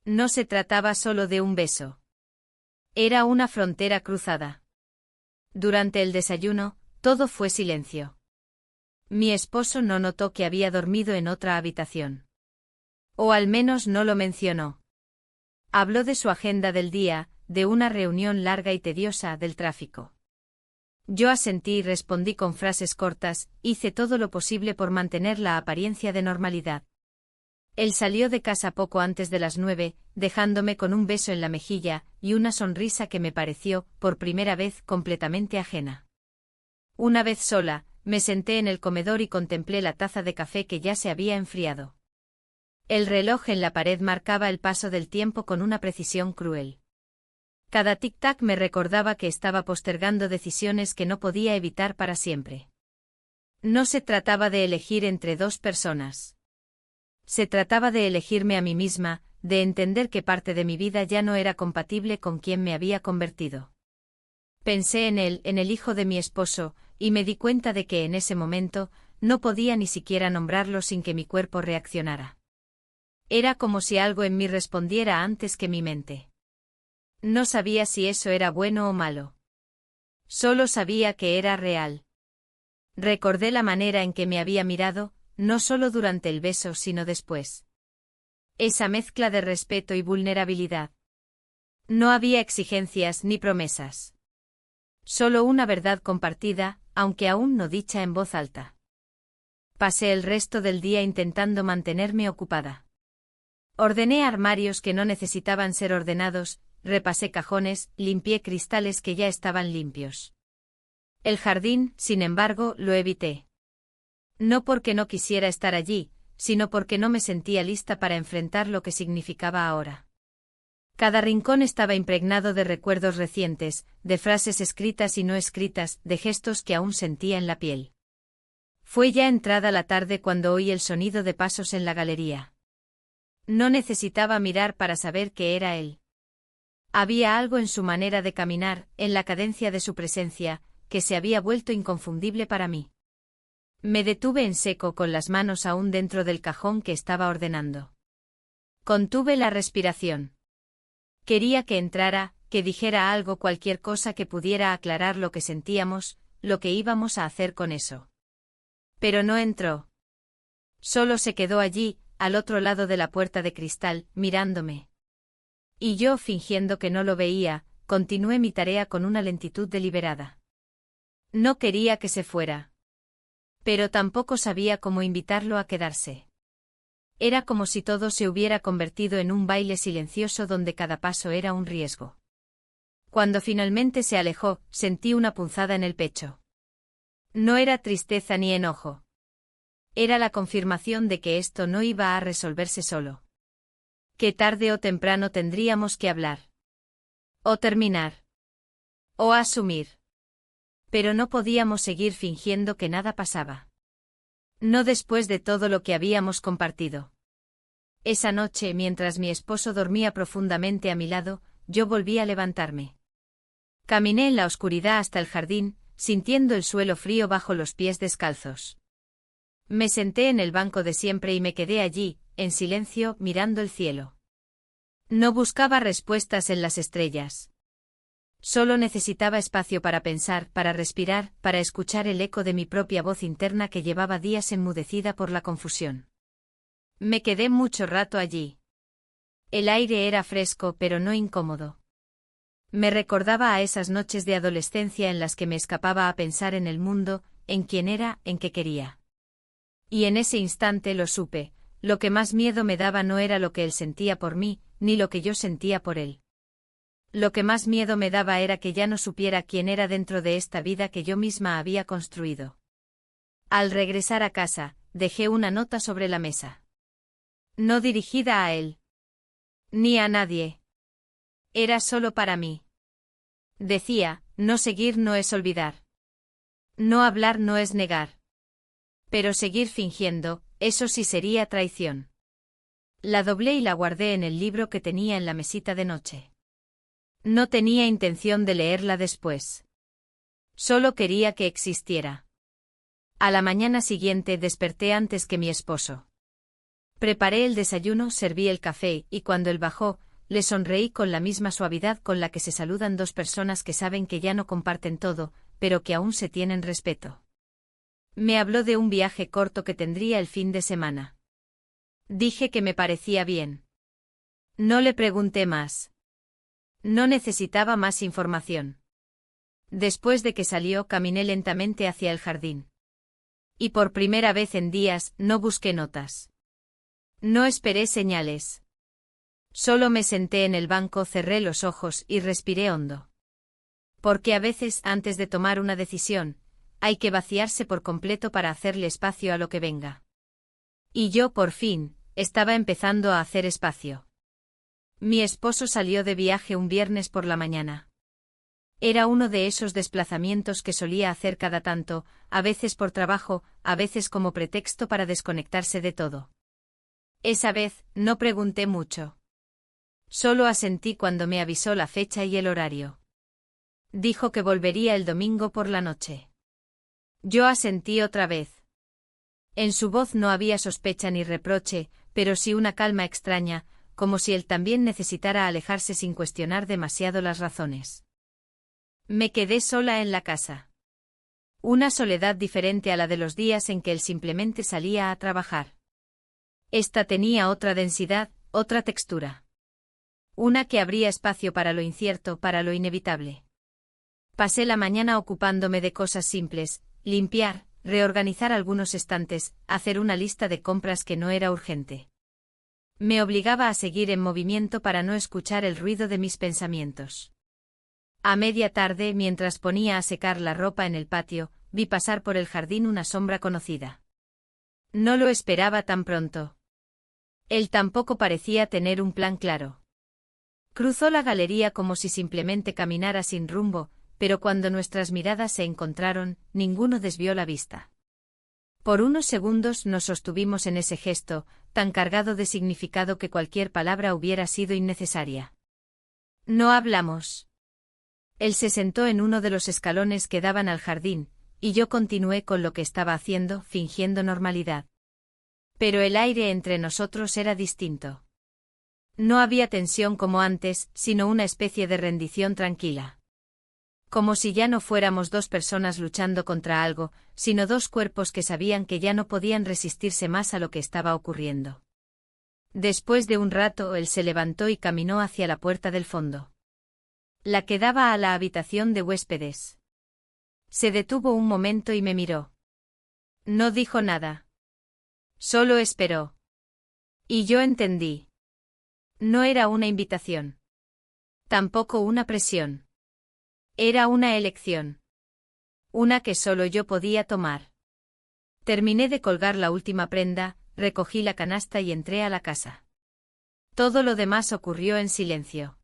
No se trataba solo de un beso. Era una frontera cruzada. Durante el desayuno, todo fue silencio. Mi esposo no notó que había dormido en otra habitación. O al menos no lo mencionó. Habló de su agenda del día, de una reunión larga y tediosa, del tráfico. Yo asentí y respondí con frases cortas, hice todo lo posible por mantener la apariencia de normalidad. Él salió de casa poco antes de las 9, dejándome con un beso en la mejilla y una sonrisa que me pareció, por primera vez, completamente ajena. Una vez sola, me senté en el comedor y contemplé la taza de café que ya se había enfriado. El reloj en la pared marcaba el paso del tiempo con una precisión cruel. Cada tic-tac me recordaba que estaba postergando decisiones que no podía evitar para siempre. No se trataba de elegir entre dos personas. Se trataba de elegirme a mí misma, de entender que parte de mi vida ya no era compatible con quien me había convertido. Pensé en él, en el hijo de mi esposo, y me di cuenta de que en ese momento no podía ni siquiera nombrarlo sin que mi cuerpo reaccionara. Era como si algo en mí respondiera antes que mi mente. No sabía si eso era bueno o malo. Solo sabía que era real. Recordé la manera en que me había mirado, no solo durante el beso sino después. Esa mezcla de respeto y vulnerabilidad. No había exigencias ni promesas. Solo una verdad compartida, aunque aún no dicha en voz alta. Pasé el resto del día intentando mantenerme ocupada. Ordené armarios que no necesitaban ser ordenados, repasé cajones, limpié cristales que ya estaban limpios. El jardín, sin embargo, lo evité. No porque no quisiera estar allí, sino porque no me sentía lista para enfrentar lo que significaba ahora. Cada rincón estaba impregnado de recuerdos recientes, de frases escritas y no escritas, de gestos que aún sentía en la piel. Fue ya entrada la tarde cuando oí el sonido de pasos en la galería. No necesitaba mirar para saber que era él. Había algo en su manera de caminar, en la cadencia de su presencia, que se había vuelto inconfundible para mí. Me detuve en seco con las manos aún dentro del cajón que estaba ordenando. Contuve la respiración. Quería que entrara, que dijera algo, cualquier cosa que pudiera aclarar lo que sentíamos, lo que íbamos a hacer con eso. Pero no entró. Solo se quedó allí, al otro lado de la puerta de cristal, mirándome. Y yo, fingiendo que no lo veía, continué mi tarea con una lentitud deliberada. No quería que se fuera. Pero tampoco sabía cómo invitarlo a quedarse. Era como si todo se hubiera convertido en un baile silencioso donde cada paso era un riesgo. Cuando finalmente se alejó, sentí una punzada en el pecho. No era tristeza ni enojo. Era la confirmación de que esto no iba a resolverse solo. Que tarde o temprano tendríamos que hablar. O terminar. O asumir. Pero no podíamos seguir fingiendo que nada pasaba. No después de todo lo que habíamos compartido. Esa noche, mientras mi esposo dormía profundamente a mi lado, yo volví a levantarme. Caminé en la oscuridad hasta el jardín, sintiendo el suelo frío bajo los pies descalzos. Me senté en el banco de siempre y me quedé allí, en silencio, mirando el cielo. No buscaba respuestas en las estrellas. Solo necesitaba espacio para pensar, para respirar, para escuchar el eco de mi propia voz interna que llevaba días enmudecida por la confusión. Me quedé mucho rato allí. El aire era fresco pero no incómodo. Me recordaba a esas noches de adolescencia en las que me escapaba a pensar en el mundo, en quién era, en qué quería. Y en ese instante lo supe, lo que más miedo me daba no era lo que él sentía por mí, ni lo que yo sentía por él. Lo que más miedo me daba era que ya no supiera quién era dentro de esta vida que yo misma había construido. Al regresar a casa, dejé una nota sobre la mesa. No dirigida a él. Ni a nadie. Era solo para mí. Decía, no seguir no es olvidar. No hablar no es negar. Pero seguir fingiendo, eso sí sería traición. La doblé y la guardé en el libro que tenía en la mesita de noche. No tenía intención de leerla después. Solo quería que existiera. A la mañana siguiente desperté antes que mi esposo. Preparé el desayuno, serví el café, y cuando él bajó, le sonreí con la misma suavidad con la que se saludan dos personas que saben que ya no comparten todo, pero que aún se tienen respeto. Me habló de un viaje corto que tendría el fin de semana. Dije que me parecía bien. No le pregunté más. No necesitaba más información. Después de que salió, caminé lentamente hacia el jardín. Y por primera vez en días, no busqué notas. No esperé señales. Solo me senté en el banco, cerré los ojos y respiré hondo. Porque a veces, antes de tomar una decisión, hay que vaciarse por completo para hacerle espacio a lo que venga. Y yo, por fin, estaba empezando a hacer espacio. Mi esposo salió de viaje un viernes por la mañana. Era uno de esos desplazamientos que solía hacer cada tanto, a veces por trabajo, a veces como pretexto para desconectarse de todo. Esa vez, no pregunté mucho. Solo asentí cuando me avisó la fecha y el horario. Dijo que volvería el domingo por la noche. Yo asentí otra vez. En su voz no había sospecha ni reproche, pero sí una calma extraña, como si él también necesitara alejarse sin cuestionar demasiado las razones. Me quedé sola en la casa. Una soledad diferente a la de los días en que él simplemente salía a trabajar. Esta tenía otra densidad, otra textura. Una que abría espacio para lo incierto, para lo inevitable. Pasé la mañana ocupándome de cosas simples, limpiar, reorganizar algunos estantes, hacer una lista de compras que no era urgente. Me obligaba a seguir en movimiento para no escuchar el ruido de mis pensamientos. A media tarde, mientras ponía a secar la ropa en el patio, vi pasar por el jardín una sombra conocida. No lo esperaba tan pronto. Él tampoco parecía tener un plan claro. Cruzó la galería como si simplemente caminara sin rumbo, pero cuando nuestras miradas se encontraron, ninguno desvió la vista. Por unos segundos nos sostuvimos en ese gesto, tan cargado de significado que cualquier palabra hubiera sido innecesaria. No hablamos. Él se sentó en uno de los escalones que daban al jardín, y yo continué con lo que estaba haciendo, fingiendo normalidad. Pero el aire entre nosotros era distinto. No había tensión como antes, sino una especie de rendición tranquila. Como si ya no fuéramos dos personas luchando contra algo, sino dos cuerpos que sabían que ya no podían resistirse más a lo que estaba ocurriendo. Después de un rato, él se levantó y caminó hacia la puerta del fondo. La que daba a la habitación de huéspedes. Se detuvo un momento y me miró. No dijo nada. Solo esperó. Y yo entendí. No era una invitación. Tampoco una presión. Era una elección. Una que solo yo podía tomar. Terminé de colgar la última prenda, recogí la canasta y entré a la casa. Todo lo demás ocurrió en silencio.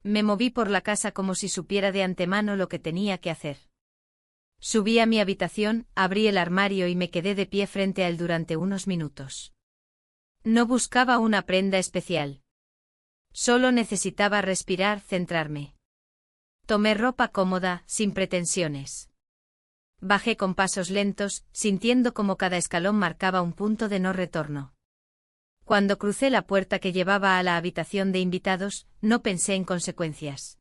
Me moví por la casa como si supiera de antemano lo que tenía que hacer. Subí a mi habitación, abrí el armario y me quedé de pie frente a él durante unos minutos. No buscaba una prenda especial. Solo necesitaba respirar, centrarme. Tomé ropa cómoda, sin pretensiones. Bajé con pasos lentos, sintiendo como cada escalón marcaba un punto de no retorno. Cuando crucé la puerta que llevaba a la habitación de invitados, no pensé en consecuencias.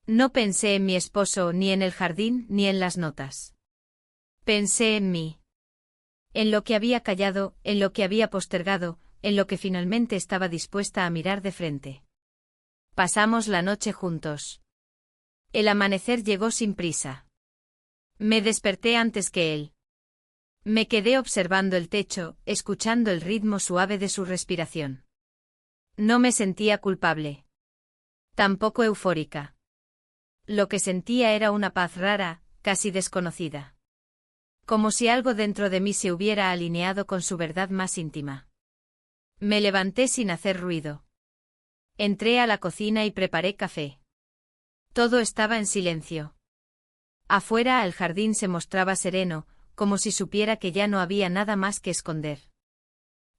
No pensé en mi esposo, ni en el jardín, ni en las notas. Pensé en mí. En lo que había callado, en lo que había postergado, en lo que finalmente estaba dispuesta a mirar de frente. Pasamos la noche juntos. El amanecer llegó sin prisa. Me desperté antes que él. Me quedé observando el techo, escuchando el ritmo suave de su respiración. No me sentía culpable. Tampoco eufórica. Lo que sentía era una paz rara, casi desconocida. Como si algo dentro de mí se hubiera alineado con su verdad más íntima. Me levanté sin hacer ruido. Entré a la cocina y preparé café. Todo estaba en silencio. Afuera el jardín se mostraba sereno, como si supiera que ya no había nada más que esconder.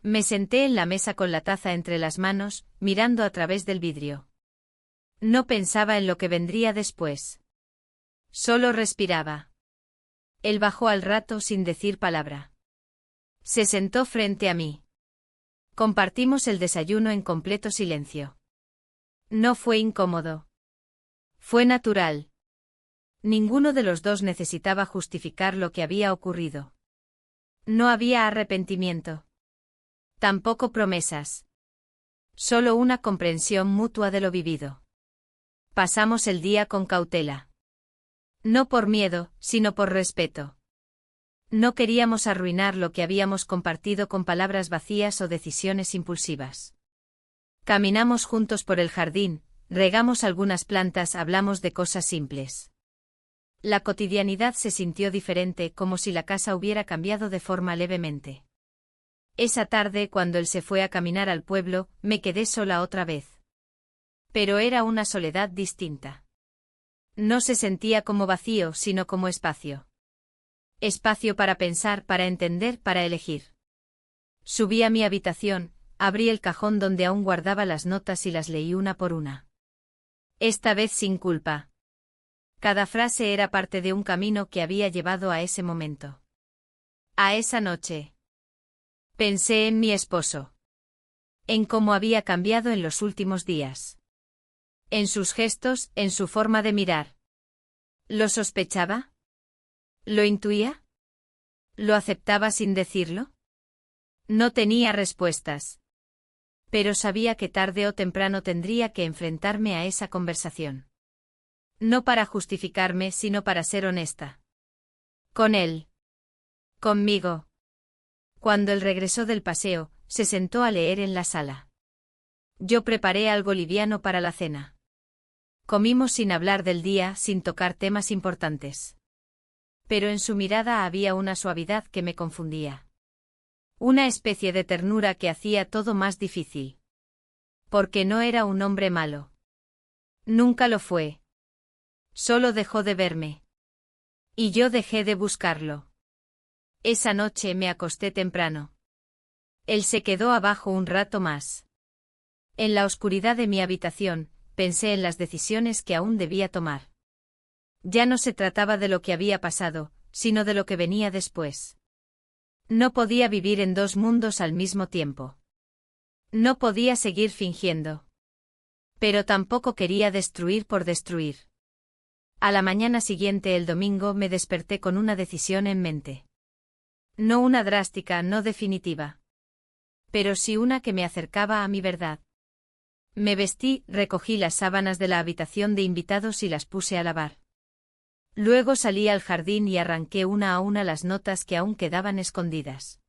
Me senté en la mesa con la taza entre las manos, mirando a través del vidrio. No pensaba en lo que vendría después. Solo respiraba. Él bajó al rato sin decir palabra. Se sentó frente a mí. Compartimos el desayuno en completo silencio. No fue incómodo. Fue natural. Ninguno de los dos necesitaba justificar lo que había ocurrido. No había arrepentimiento. Tampoco promesas. Solo una comprensión mutua de lo vivido. Pasamos el día con cautela. No por miedo, sino por respeto. No queríamos arruinar lo que habíamos compartido con palabras vacías o decisiones impulsivas. Caminamos juntos por el jardín, regamos algunas plantas, hablamos de cosas simples. La cotidianidad se sintió diferente, como si la casa hubiera cambiado de forma levemente. Esa tarde, cuando él se fue a caminar al pueblo, me quedé sola otra vez. Pero era una soledad distinta. No se sentía como vacío, sino como espacio. Espacio para pensar, para entender, para elegir. Subí a mi habitación, abrí el cajón donde aún guardaba las notas y las leí una por una. Esta vez sin culpa. Cada frase era parte de un camino que había llevado a ese momento. A esa noche. Pensé en mi esposo. En cómo había cambiado en los últimos días. En sus gestos, en su forma de mirar. ¿Lo sospechaba? ¿Lo intuía? ¿Lo aceptaba sin decirlo? No tenía respuestas. Pero sabía que tarde o temprano tendría que enfrentarme a esa conversación. No para justificarme, sino para ser honesta. Con él. Conmigo. Cuando él regresó del paseo, se sentó a leer en la sala. Yo preparé algo liviano para la cena. Comimos sin hablar del día, sin tocar temas importantes. Pero en su mirada había una suavidad que me confundía. Una especie de ternura que hacía todo más difícil. Porque no era un hombre malo. Nunca lo fue. Solo dejó de verme. Y yo dejé de buscarlo. Esa noche me acosté temprano. Él se quedó abajo un rato más. En la oscuridad de mi habitación, pensé en las decisiones que aún debía tomar. Ya no se trataba de lo que había pasado, sino de lo que venía después. No podía vivir en dos mundos al mismo tiempo. No podía seguir fingiendo. Pero tampoco quería destruir por destruir. A la mañana siguiente, el domingo, me desperté con una decisión en mente. No una drástica, no definitiva. Pero sí una que me acercaba a mi verdad. Me vestí, recogí las sábanas de la habitación de invitados y las puse a lavar. Luego salí al jardín y arranqué una a una las notas que aún quedaban escondidas.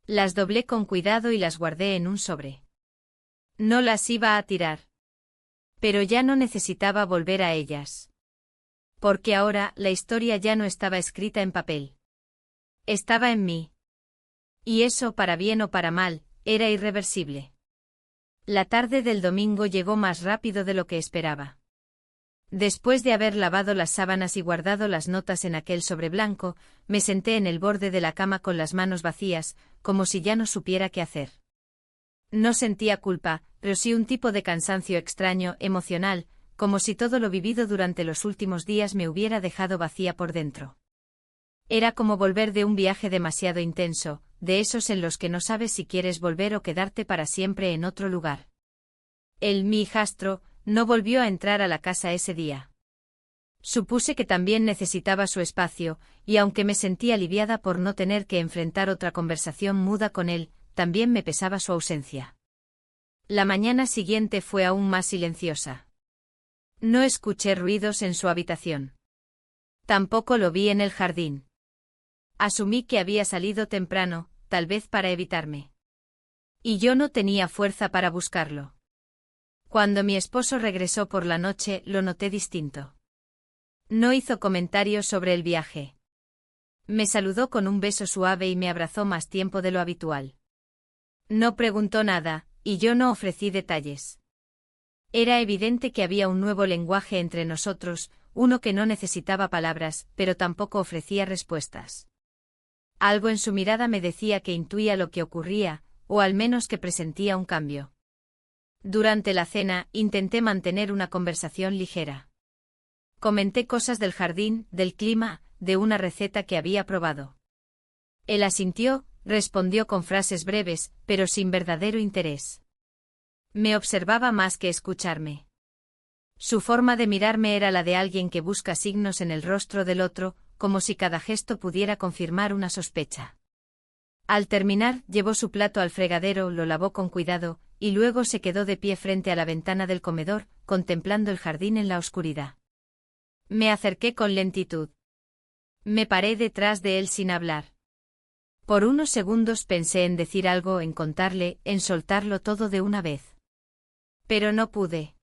Las doblé con cuidado y las guardé en un sobre. No las iba a tirar. Pero ya no necesitaba volver a ellas. Porque ahora la historia ya no estaba escrita en papel. Estaba en mí. Y eso, para bien o para mal, era irreversible. La tarde del domingo llegó más rápido de lo que esperaba. Después de haber lavado las sábanas y guardado las notas en aquel sobre blanco, me senté en el borde de la cama con las manos vacías, como si ya no supiera qué hacer. No sentía culpa, pero sí un tipo de cansancio extraño, emocional, como si todo lo vivido durante los últimos días me hubiera dejado vacía por dentro. Era como volver de un viaje demasiado intenso, de esos en los que no sabes si quieres volver o quedarte para siempre en otro lugar. Mi hijastro no volvió a entrar a la casa ese día. Supuse que también necesitaba su espacio, y aunque me sentí aliviada por no tener que enfrentar otra conversación muda con él, también me pesaba su ausencia. La mañana siguiente fue aún más silenciosa. No escuché ruidos en su habitación. Tampoco lo vi en el jardín. Asumí que había salido temprano, tal vez para evitarme. Y yo no tenía fuerza para buscarlo. Cuando mi esposo regresó por la noche, lo noté distinto. No hizo comentarios sobre el viaje. Me saludó con un beso suave y me abrazó más tiempo de lo habitual. No preguntó nada, y yo no ofrecí detalles. Era evidente que había un nuevo lenguaje entre nosotros, uno que no necesitaba palabras, pero tampoco ofrecía respuestas. Algo en su mirada me decía que intuía lo que ocurría, o al menos que presentía un cambio. Durante la cena, intenté mantener una conversación ligera. Comenté cosas del jardín, del clima, de una receta que había probado. Él asintió, respondió con frases breves, pero sin verdadero interés. Me observaba más que escucharme. Su forma de mirarme era la de alguien que busca signos en el rostro del otro, como si cada gesto pudiera confirmar una sospecha. Al terminar, llevó su plato al fregadero, lo lavó con cuidado, y luego se quedó de pie frente a la ventana del comedor, contemplando el jardín en la oscuridad. Me acerqué con lentitud. Me paré detrás de él sin hablar. Por unos segundos pensé en decir algo, en contarle, en soltarlo todo de una vez. Pero no pude.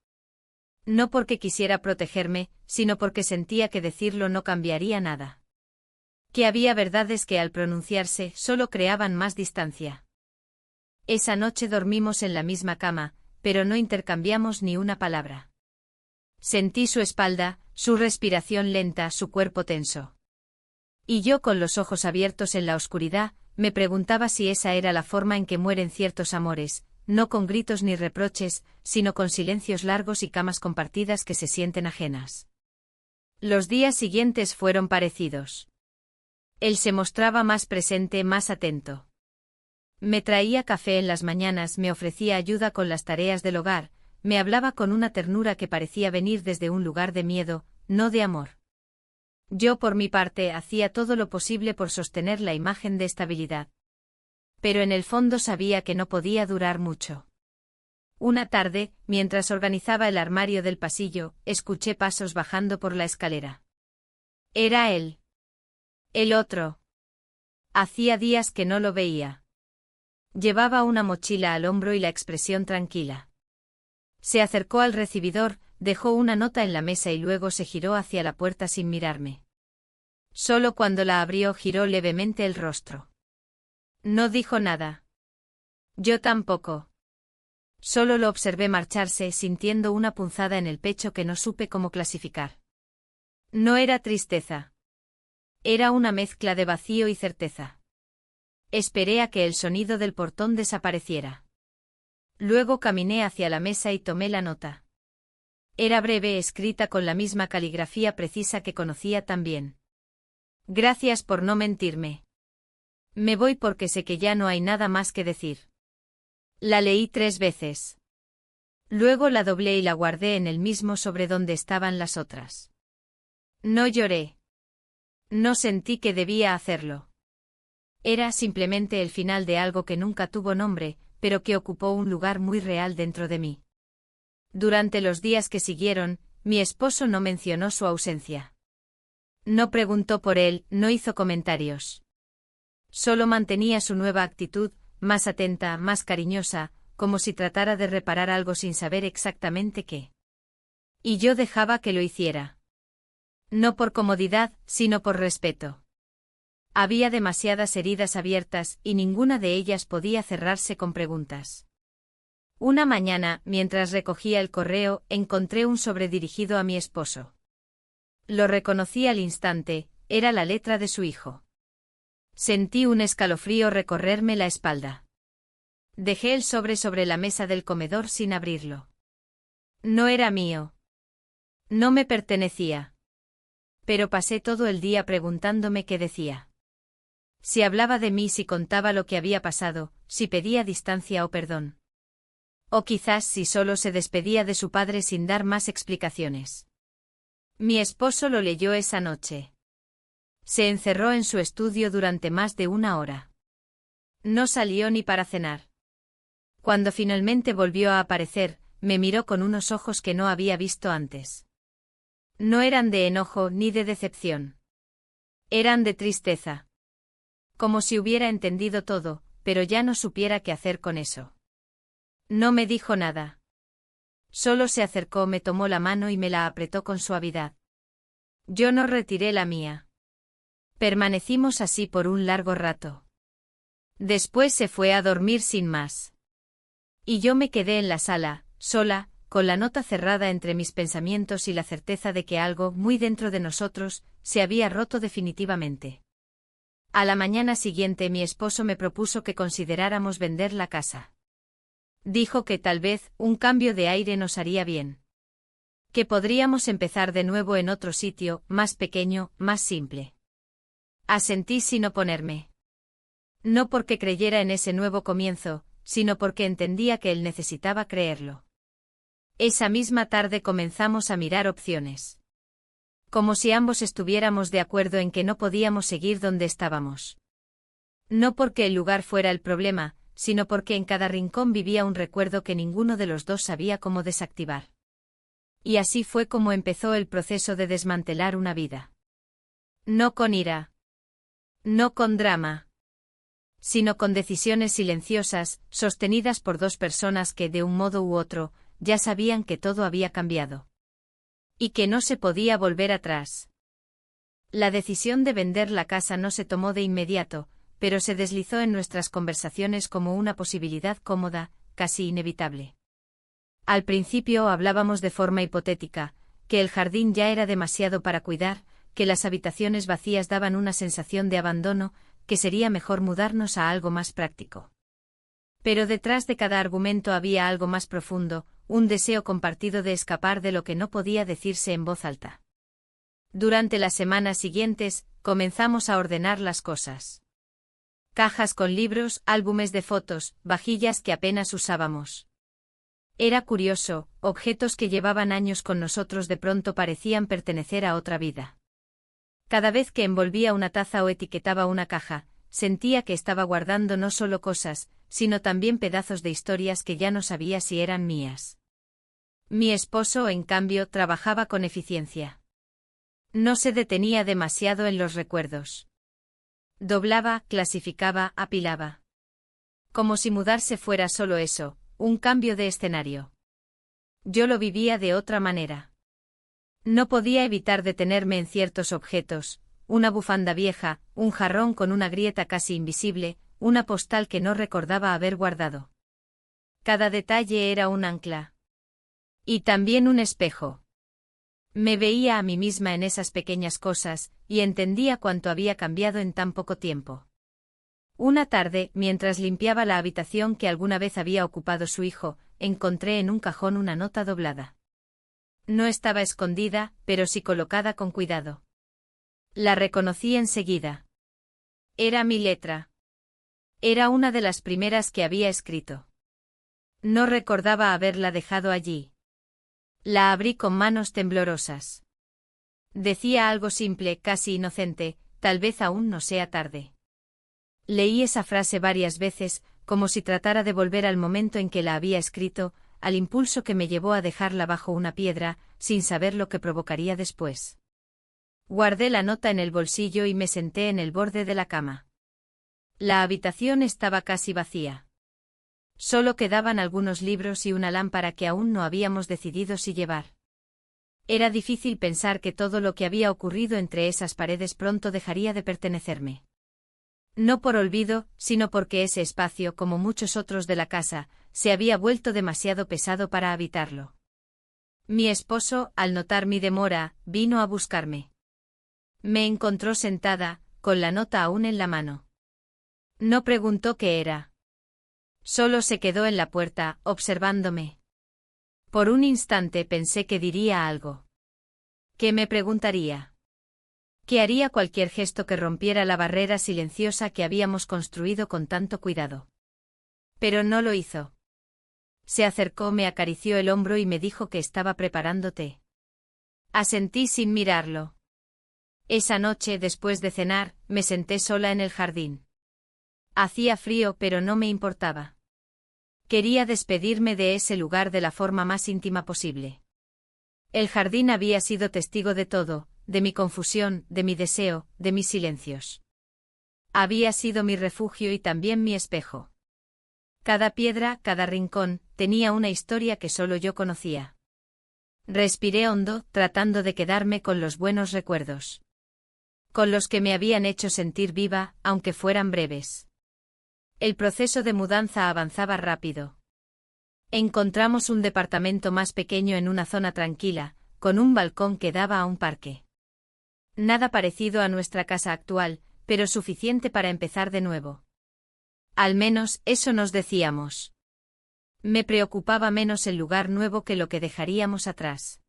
No porque quisiera protegerme, sino porque sentía que decirlo no cambiaría nada. Que había verdades que al pronunciarse solo creaban más distancia. Esa noche dormimos en la misma cama, pero no intercambiamos ni una palabra. Sentí su espalda, su respiración lenta, su cuerpo tenso. Y yo con los ojos abiertos en la oscuridad, me preguntaba si esa era la forma en que mueren ciertos amores, no con gritos ni reproches, sino con silencios largos y camas compartidas que se sienten ajenas. Los días siguientes fueron parecidos. Él se mostraba más presente, más atento. Me traía café en las mañanas, me ofrecía ayuda con las tareas del hogar, me hablaba con una ternura que parecía venir desde un lugar de miedo, no de amor. Yo por mi parte hacía todo lo posible por sostener la imagen de estabilidad. Pero en el fondo sabía que no podía durar mucho. Una tarde, mientras organizaba el armario del pasillo, escuché pasos bajando por la escalera. Era él. El otro. Hacía días que no lo veía. Llevaba una mochila al hombro y la expresión tranquila. Se acercó al recibidor, dejó una nota en la mesa y luego se giró hacia la puerta sin mirarme. Solo cuando la abrió giró levemente el rostro. No dijo nada. Yo tampoco. Solo lo observé marcharse, sintiendo una punzada en el pecho que no supe cómo clasificar. No era tristeza. Era una mezcla de vacío y certeza. Esperé a que el sonido del portón desapareciera. Luego caminé hacia la mesa y tomé la nota. Era breve, escrita con la misma caligrafía precisa que conocía tan bien. Gracias por no mentirme. Me voy porque sé que ya no hay nada más que decir. La leí 3 veces. Luego la doblé y la guardé en el mismo sobre donde estaban las otras. No lloré. No sentí que debía hacerlo. Era simplemente el final de algo que nunca tuvo nombre, pero que ocupó un lugar muy real dentro de mí. Durante los días que siguieron, mi esposo no mencionó su ausencia. No preguntó por él, no hizo comentarios. Solo mantenía su nueva actitud, más atenta, más cariñosa, como si tratara de reparar algo sin saber exactamente qué. Y yo dejaba que lo hiciera. No por comodidad, sino por respeto. Había demasiadas heridas abiertas y ninguna de ellas podía cerrarse con preguntas. Una mañana, mientras recogía el correo, encontré un sobre dirigido a mi esposo. Lo reconocí al instante, era la letra de su hijo. Sentí un escalofrío recorrerme la espalda. Dejé el sobre la mesa del comedor sin abrirlo. No era mío. No me pertenecía. Pero pasé todo el día preguntándome qué decía. Si hablaba de mí, si contaba lo que había pasado, si pedía distancia o perdón. O quizás si solo se despedía de su padre sin dar más explicaciones. Mi esposo lo leyó esa noche. Se encerró en su estudio durante más de 1 hora. No salió ni para cenar. Cuando finalmente volvió a aparecer, me miró con unos ojos que no había visto antes. No eran de enojo ni de decepción. Eran de tristeza. Como si hubiera entendido todo, pero ya no supiera qué hacer con eso. No me dijo nada. Solo se acercó, me tomó la mano y me la apretó con suavidad. Yo no retiré la mía. Permanecimos así por un largo rato. Después se fue a dormir sin más. Y yo me quedé en la sala, sola, con la nota cerrada entre mis pensamientos y la certeza de que algo, muy dentro de nosotros, se había roto definitivamente. A la mañana siguiente mi esposo me propuso que consideráramos vender la casa. Dijo que tal vez un cambio de aire nos haría bien. Que podríamos empezar de nuevo en otro sitio, más pequeño, más simple. Asentí sin oponerme. No porque creyera en ese nuevo comienzo, sino porque entendía que él necesitaba creerlo. Esa misma tarde comenzamos a mirar opciones. Como si ambos estuviéramos de acuerdo en que no podíamos seguir donde estábamos. No porque el lugar fuera el problema, sino porque en cada rincón vivía un recuerdo que ninguno de los dos sabía cómo desactivar. Y así fue como empezó el proceso de desmantelar una vida. No con ira. No con drama. Sino con decisiones silenciosas, sostenidas por dos personas que, de un modo u otro, ya sabían que todo había cambiado. Y que no se podía volver atrás. La decisión de vender la casa no se tomó de inmediato, pero se deslizó en nuestras conversaciones como una posibilidad cómoda, casi inevitable. Al principio hablábamos de forma hipotética, que el jardín ya era demasiado para cuidar, que las habitaciones vacías daban una sensación de abandono, que sería mejor mudarnos a algo más práctico. Pero detrás de cada argumento había algo más profundo, un deseo compartido de escapar de lo que no podía decirse en voz alta. Durante las semanas siguientes, comenzamos a ordenar las cosas. Cajas con libros, álbumes de fotos, vajillas que apenas usábamos. Era curioso, objetos que llevaban años con nosotros de pronto parecían pertenecer a otra vida. Cada vez que envolvía una taza o etiquetaba una caja, sentía que estaba guardando no solo cosas, sino también pedazos de historias que ya no sabía si eran mías. Mi esposo, en cambio, trabajaba con eficiencia. No se detenía demasiado en los recuerdos. Doblaba, clasificaba, apilaba. Como si mudarse fuera solo eso, un cambio de escenario. Yo lo vivía de otra manera. No podía evitar detenerme en ciertos objetos, una bufanda vieja, un jarrón con una grieta casi invisible, una postal que no recordaba haber guardado. Cada detalle era un ancla. Y también un espejo. Me veía a mí misma en esas pequeñas cosas, y entendía cuánto había cambiado en tan poco tiempo. Una tarde, mientras limpiaba la habitación que alguna vez había ocupado su hijo, encontré en un cajón una nota doblada. No estaba escondida, pero sí colocada con cuidado. La reconocí enseguida. Era mi letra. Era una de las primeras que había escrito. No recordaba haberla dejado allí. La abrí con manos temblorosas. Decía algo simple, casi inocente, tal vez aún no sea tarde. Leí esa frase varias veces, como si tratara de volver al momento en que la había escrito, al impulso que me llevó a dejarla bajo una piedra, sin saber lo que provocaría después. Guardé la nota en el bolsillo y me senté en el borde de la cama. La habitación estaba casi vacía. Solo quedaban algunos libros y una lámpara que aún no habíamos decidido si llevar. Era difícil pensar que todo lo que había ocurrido entre esas paredes pronto dejaría de pertenecerme. No por olvido, sino porque ese espacio, como muchos otros de la casa, se había vuelto demasiado pesado para habitarlo. Mi esposo, al notar mi demora, vino a buscarme. Me encontró sentada, con la nota aún en la mano. No preguntó qué era. Solo se quedó en la puerta, observándome. Por un instante pensé que diría algo. ¿Qué me preguntaría? Que haría cualquier gesto que rompiera la barrera silenciosa que habíamos construido con tanto cuidado. Pero no lo hizo. Se acercó, me acarició el hombro y me dijo que estaba preparando té. Asentí sin mirarlo. Esa noche, después de cenar, me senté sola en el jardín. Hacía frío, pero no me importaba. Quería despedirme de ese lugar de la forma más íntima posible. El jardín había sido testigo de todo, de mi confusión, de mi deseo, de mis silencios. Había sido mi refugio y también mi espejo. Cada piedra, cada rincón, tenía una historia que solo yo conocía. Respiré hondo, tratando de quedarme con los buenos recuerdos. Con los que me habían hecho sentir viva, aunque fueran breves. El proceso de mudanza avanzaba rápido. Encontramos un departamento más pequeño en una zona tranquila, con un balcón que daba a un parque. Nada parecido a nuestra casa actual, pero suficiente para empezar de nuevo. Al menos, eso nos decíamos. Me preocupaba menos el lugar nuevo que lo que dejaríamos atrás.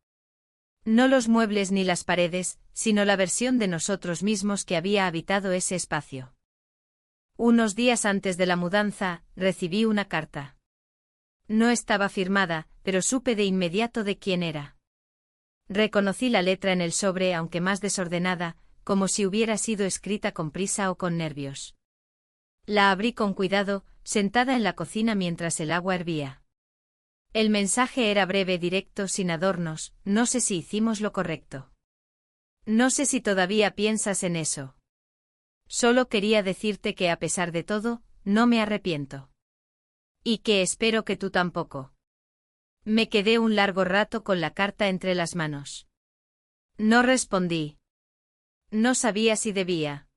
No los muebles ni las paredes, sino la versión de nosotros mismos que había habitado ese espacio. Unos días antes de la mudanza, recibí una carta. No estaba firmada, pero supe de inmediato de quién era. Reconocí la letra en el sobre, aunque más desordenada, como si hubiera sido escrita con prisa o con nervios. La abrí con cuidado, sentada en la cocina mientras el agua hervía. El mensaje era breve, directo, sin adornos. No sé si hicimos lo correcto. No sé si todavía piensas en eso. Solo quería decirte que a pesar de todo, no me arrepiento. Y que espero que tú tampoco. Me quedé un largo rato con la carta entre las manos. No respondí. No sabía si debía.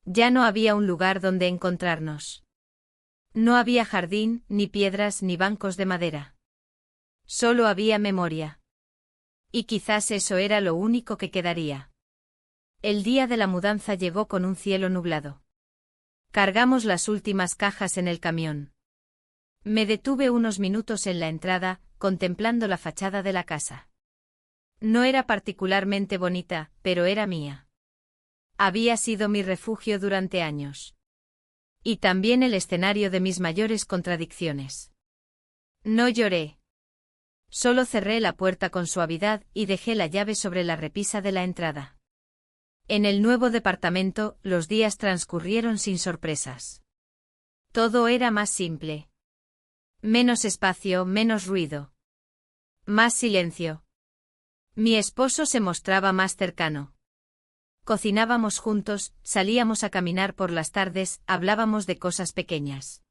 Ya no había un lugar donde encontrarnos. No había jardín, ni piedras, ni bancos de madera. Solo había memoria. Y quizás eso era lo único que quedaría. El día de la mudanza llegó con un cielo nublado. Cargamos las últimas cajas en el camión. Me detuve unos minutos en la entrada, contemplando la fachada de la casa. No era particularmente bonita, pero era mía. Había sido mi refugio durante años. Y también el escenario de mis mayores contradicciones. No lloré. Solo cerré la puerta con suavidad y dejé la llave sobre la repisa de la entrada. En el nuevo departamento, los días transcurrieron sin sorpresas. Todo era más simple. Menos espacio, menos ruido. Más silencio. Mi esposo se mostraba más cercano. Cocinábamos juntos, salíamos a caminar por las tardes, hablábamos de cosas pequeñas.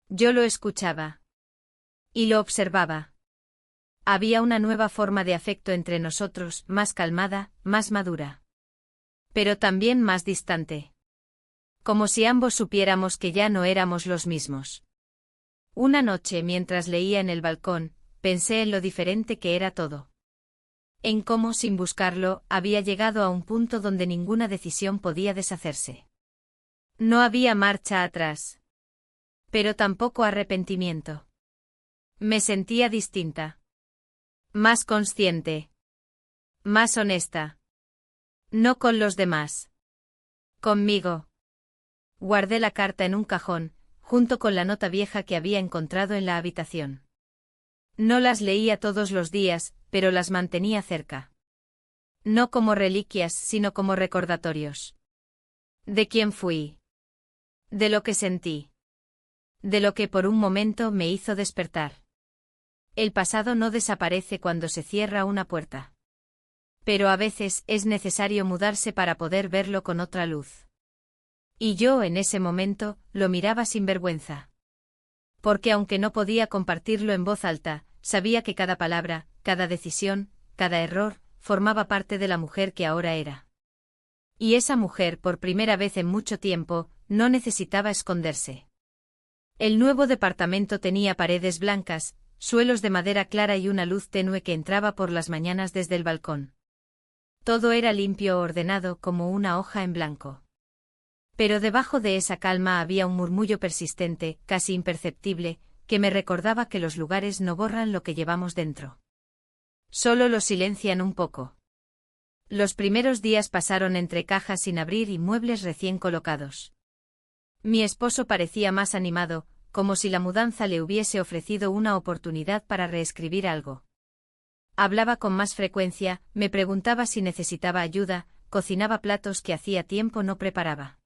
Yo lo escuchaba. Y lo observaba. Había una nueva forma de afecto entre nosotros, más calmada, más madura. Pero también más distante. Como si ambos supiéramos que ya no éramos los mismos. Una noche, mientras leía en el balcón, pensé en lo diferente que era todo. En cómo, sin buscarlo, había llegado a un punto donde ninguna decisión podía deshacerse. No había marcha atrás. Pero tampoco arrepentimiento. Me sentía distinta. Más consciente. Más honesta. No con los demás. Conmigo. Guardé la carta en un cajón, junto con la nota vieja que había encontrado en la habitación. No las leía todos los días, pero las mantenía cerca. No como reliquias, sino como recordatorios. De quién fui. De lo que sentí. De lo que por un momento me hizo despertar. El pasado no desaparece cuando se cierra una puerta. Pero a veces es necesario mudarse para poder verlo con otra luz. Y yo en ese momento lo miraba sin vergüenza. Porque aunque no podía compartirlo en voz alta, sabía que cada palabra, cada decisión, cada error, formaba parte de la mujer que ahora era. Y esa mujer, por primera vez en mucho tiempo, no necesitaba esconderse. El nuevo departamento tenía paredes blancas, suelos de madera clara y una luz tenue que entraba por las mañanas desde el balcón. Todo era limpio, ordenado, como una hoja en blanco. Pero debajo de esa calma había un murmullo persistente, casi imperceptible, que me recordaba que los lugares no borran lo que llevamos dentro. Solo lo silencian un poco. Los primeros días pasaron entre cajas sin abrir y muebles recién colocados. Mi esposo parecía más animado, como si la mudanza le hubiese ofrecido una oportunidad para reescribir algo. Hablaba con más frecuencia, me preguntaba si necesitaba ayuda, cocinaba platos que hacía tiempo no preparaba.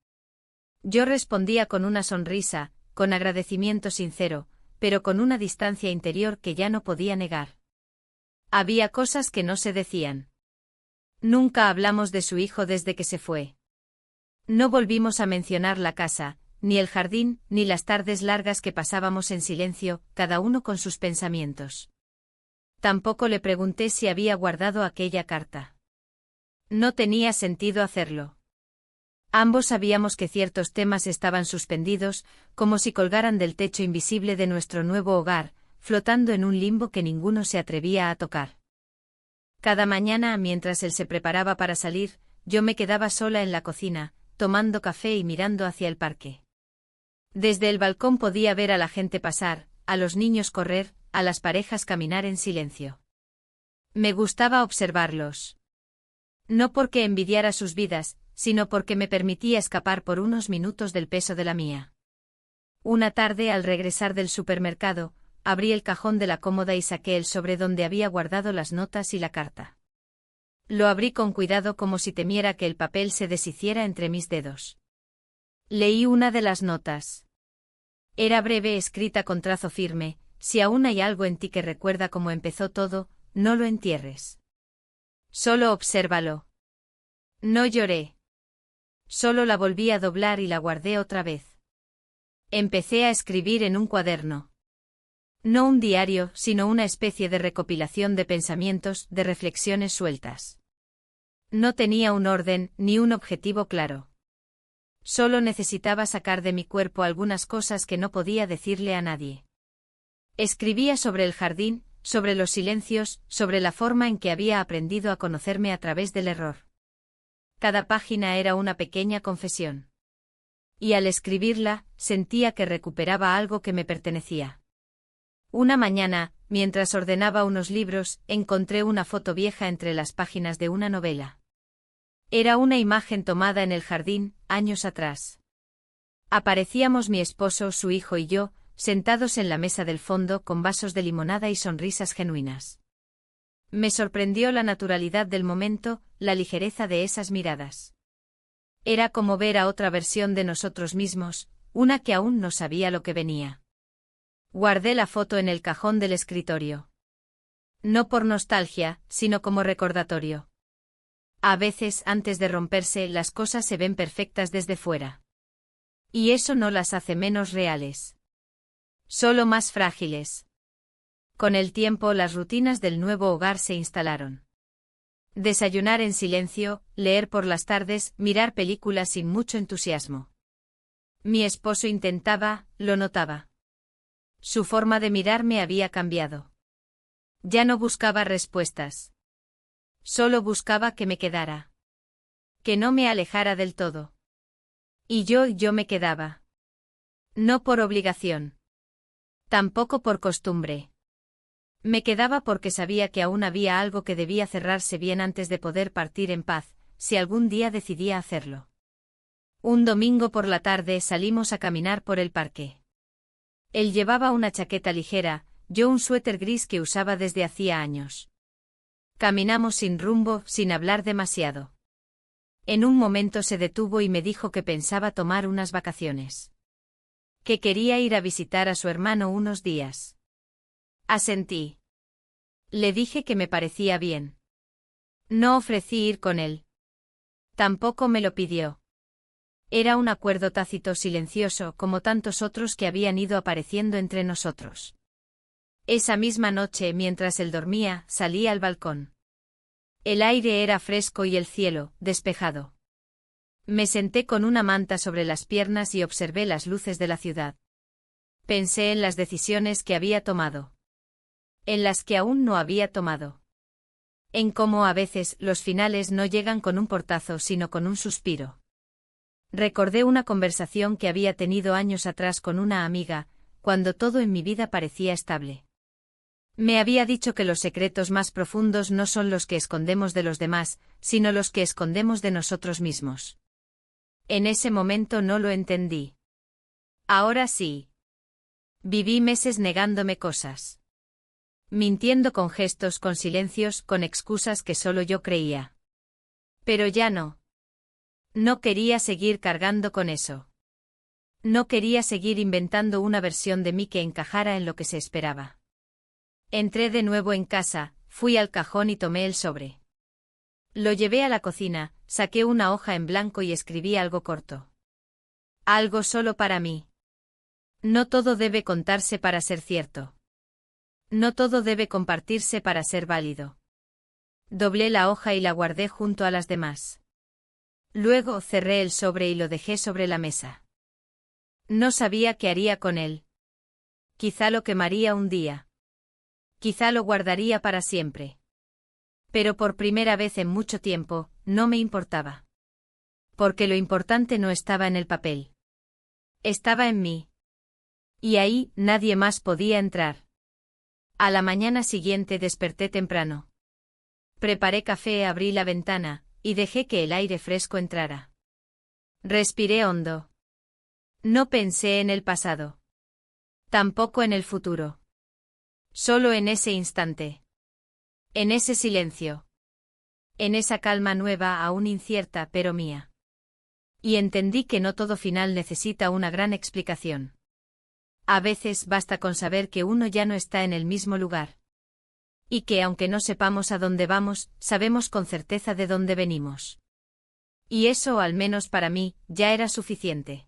Yo respondía con una sonrisa, con agradecimiento sincero, pero con una distancia interior que ya no podía negar. Había cosas que no se decían. Nunca hablamos de su hijo desde que se fue. No volvimos a mencionar la casa, ni el jardín, ni las tardes largas que pasábamos en silencio, cada uno con sus pensamientos. Tampoco le pregunté si había guardado aquella carta. No tenía sentido hacerlo. Ambos sabíamos que ciertos temas estaban suspendidos, como si colgaran del techo invisible de nuestro nuevo hogar, flotando en un limbo que ninguno se atrevía a tocar. Cada mañana, mientras él se preparaba para salir, yo me quedaba sola en la cocina, tomando café y mirando hacia el parque. Desde el balcón podía ver a la gente pasar, a los niños correr, a las parejas caminar en silencio. Me gustaba observarlos. No porque envidiara sus vidas, sino porque me permitía escapar por unos minutos del peso de la mía. Una tarde, al regresar del supermercado, abrí el cajón de la cómoda y saqué el sobre donde había guardado las notas y la carta. Lo abrí con cuidado como si temiera que el papel se deshiciera entre mis dedos. Leí una de las notas. Era breve, escrita con trazo firme: si aún hay algo en ti que recuerda cómo empezó todo, no lo entierres. Solo obsérvalo. No lloré. Solo la volví a doblar y la guardé otra vez. Empecé a escribir en un cuaderno. No un diario, sino una especie de recopilación de pensamientos, de reflexiones sueltas. No tenía un orden, ni un objetivo claro. Solo necesitaba sacar de mi cuerpo algunas cosas que no podía decirle a nadie. Escribía sobre el jardín, sobre los silencios, sobre la forma en que había aprendido a conocerme a través del error. Cada página era una pequeña confesión. Y al escribirla, sentía que recuperaba algo que me pertenecía. Una mañana, mientras ordenaba unos libros, encontré una foto vieja entre las páginas de una novela. Era una imagen tomada en el jardín, años atrás. Aparecíamos mi esposo, su hijo y yo, sentados en la mesa del fondo con vasos de limonada y sonrisas genuinas. Me sorprendió la naturalidad del momento, la ligereza de esas miradas. Era como ver a otra versión de nosotros mismos, una que aún no sabía lo que venía. Guardé la foto en el cajón del escritorio. No por nostalgia, sino como recordatorio. A veces, antes de romperse, las cosas se ven perfectas desde fuera. Y eso no las hace menos reales. Solo más frágiles. Con el tiempo, las rutinas del nuevo hogar se instalaron. Desayunar en silencio, leer por las tardes, mirar películas sin mucho entusiasmo. Mi esposo intentaba, lo notaba. Su forma de mirarme había cambiado. Ya no buscaba respuestas. Solo buscaba que me quedara. Que no me alejara del todo. Y yo me quedaba. No por obligación. Tampoco por costumbre. Me quedaba porque sabía que aún había algo que debía cerrarse bien antes de poder partir en paz, si algún día decidía hacerlo. Un domingo por la tarde salimos a caminar por el parque. Él llevaba una chaqueta ligera, yo un suéter gris que usaba desde hacía años. Caminamos sin rumbo, sin hablar demasiado. En un momento se detuvo y me dijo que pensaba tomar unas vacaciones. Que quería ir a visitar a su hermano unos días. Asentí. Le dije que me parecía bien. No ofrecí ir con él. Tampoco me lo pidió. Era un acuerdo tácito silencioso como tantos otros que habían ido apareciendo entre nosotros. Esa misma noche, mientras él dormía, salí al balcón. El aire era fresco y el cielo, despejado. Me senté con una manta sobre las piernas y observé las luces de la ciudad. Pensé en las decisiones que había tomado. En las que aún no había tomado. En cómo a veces los finales no llegan con un portazo sino con un suspiro. Recordé una conversación que había tenido años atrás con una amiga, cuando todo en mi vida parecía estable. Me había dicho que los secretos más profundos no son los que escondemos de los demás, sino los que escondemos de nosotros mismos. En ese momento no lo entendí. Ahora sí. Viví meses negándome cosas. Mintiendo con gestos, con silencios, con excusas que solo yo creía. Pero ya no. No quería seguir cargando con eso. No quería seguir inventando una versión de mí que encajara en lo que se esperaba. Entré de nuevo en casa, fui al cajón y tomé el sobre. Lo llevé a la cocina, saqué una hoja en blanco y escribí algo corto. Algo solo para mí. No todo debe contarse para ser cierto. No todo debe compartirse para ser válido. Doblé la hoja y la guardé junto a las demás. Luego cerré el sobre y lo dejé sobre la mesa. No sabía qué haría con él. Quizá lo quemaría un día. Quizá lo guardaría para siempre. Pero por primera vez en mucho tiempo, no me importaba. Porque lo importante no estaba en el papel. Estaba en mí. Y ahí nadie más podía entrar. A la mañana siguiente desperté temprano. Preparé café, abrí la ventana, y dejé que el aire fresco entrara. Respiré hondo. No pensé en el pasado. Tampoco en el futuro. Solo en ese instante. En ese silencio. En esa calma nueva, aún incierta, pero mía. Y entendí que no todo final necesita una gran explicación. A veces basta con saber que uno ya no está en el mismo lugar. Y que aunque no sepamos a dónde vamos, sabemos con certeza de dónde venimos. Y eso, al menos para mí, ya era suficiente.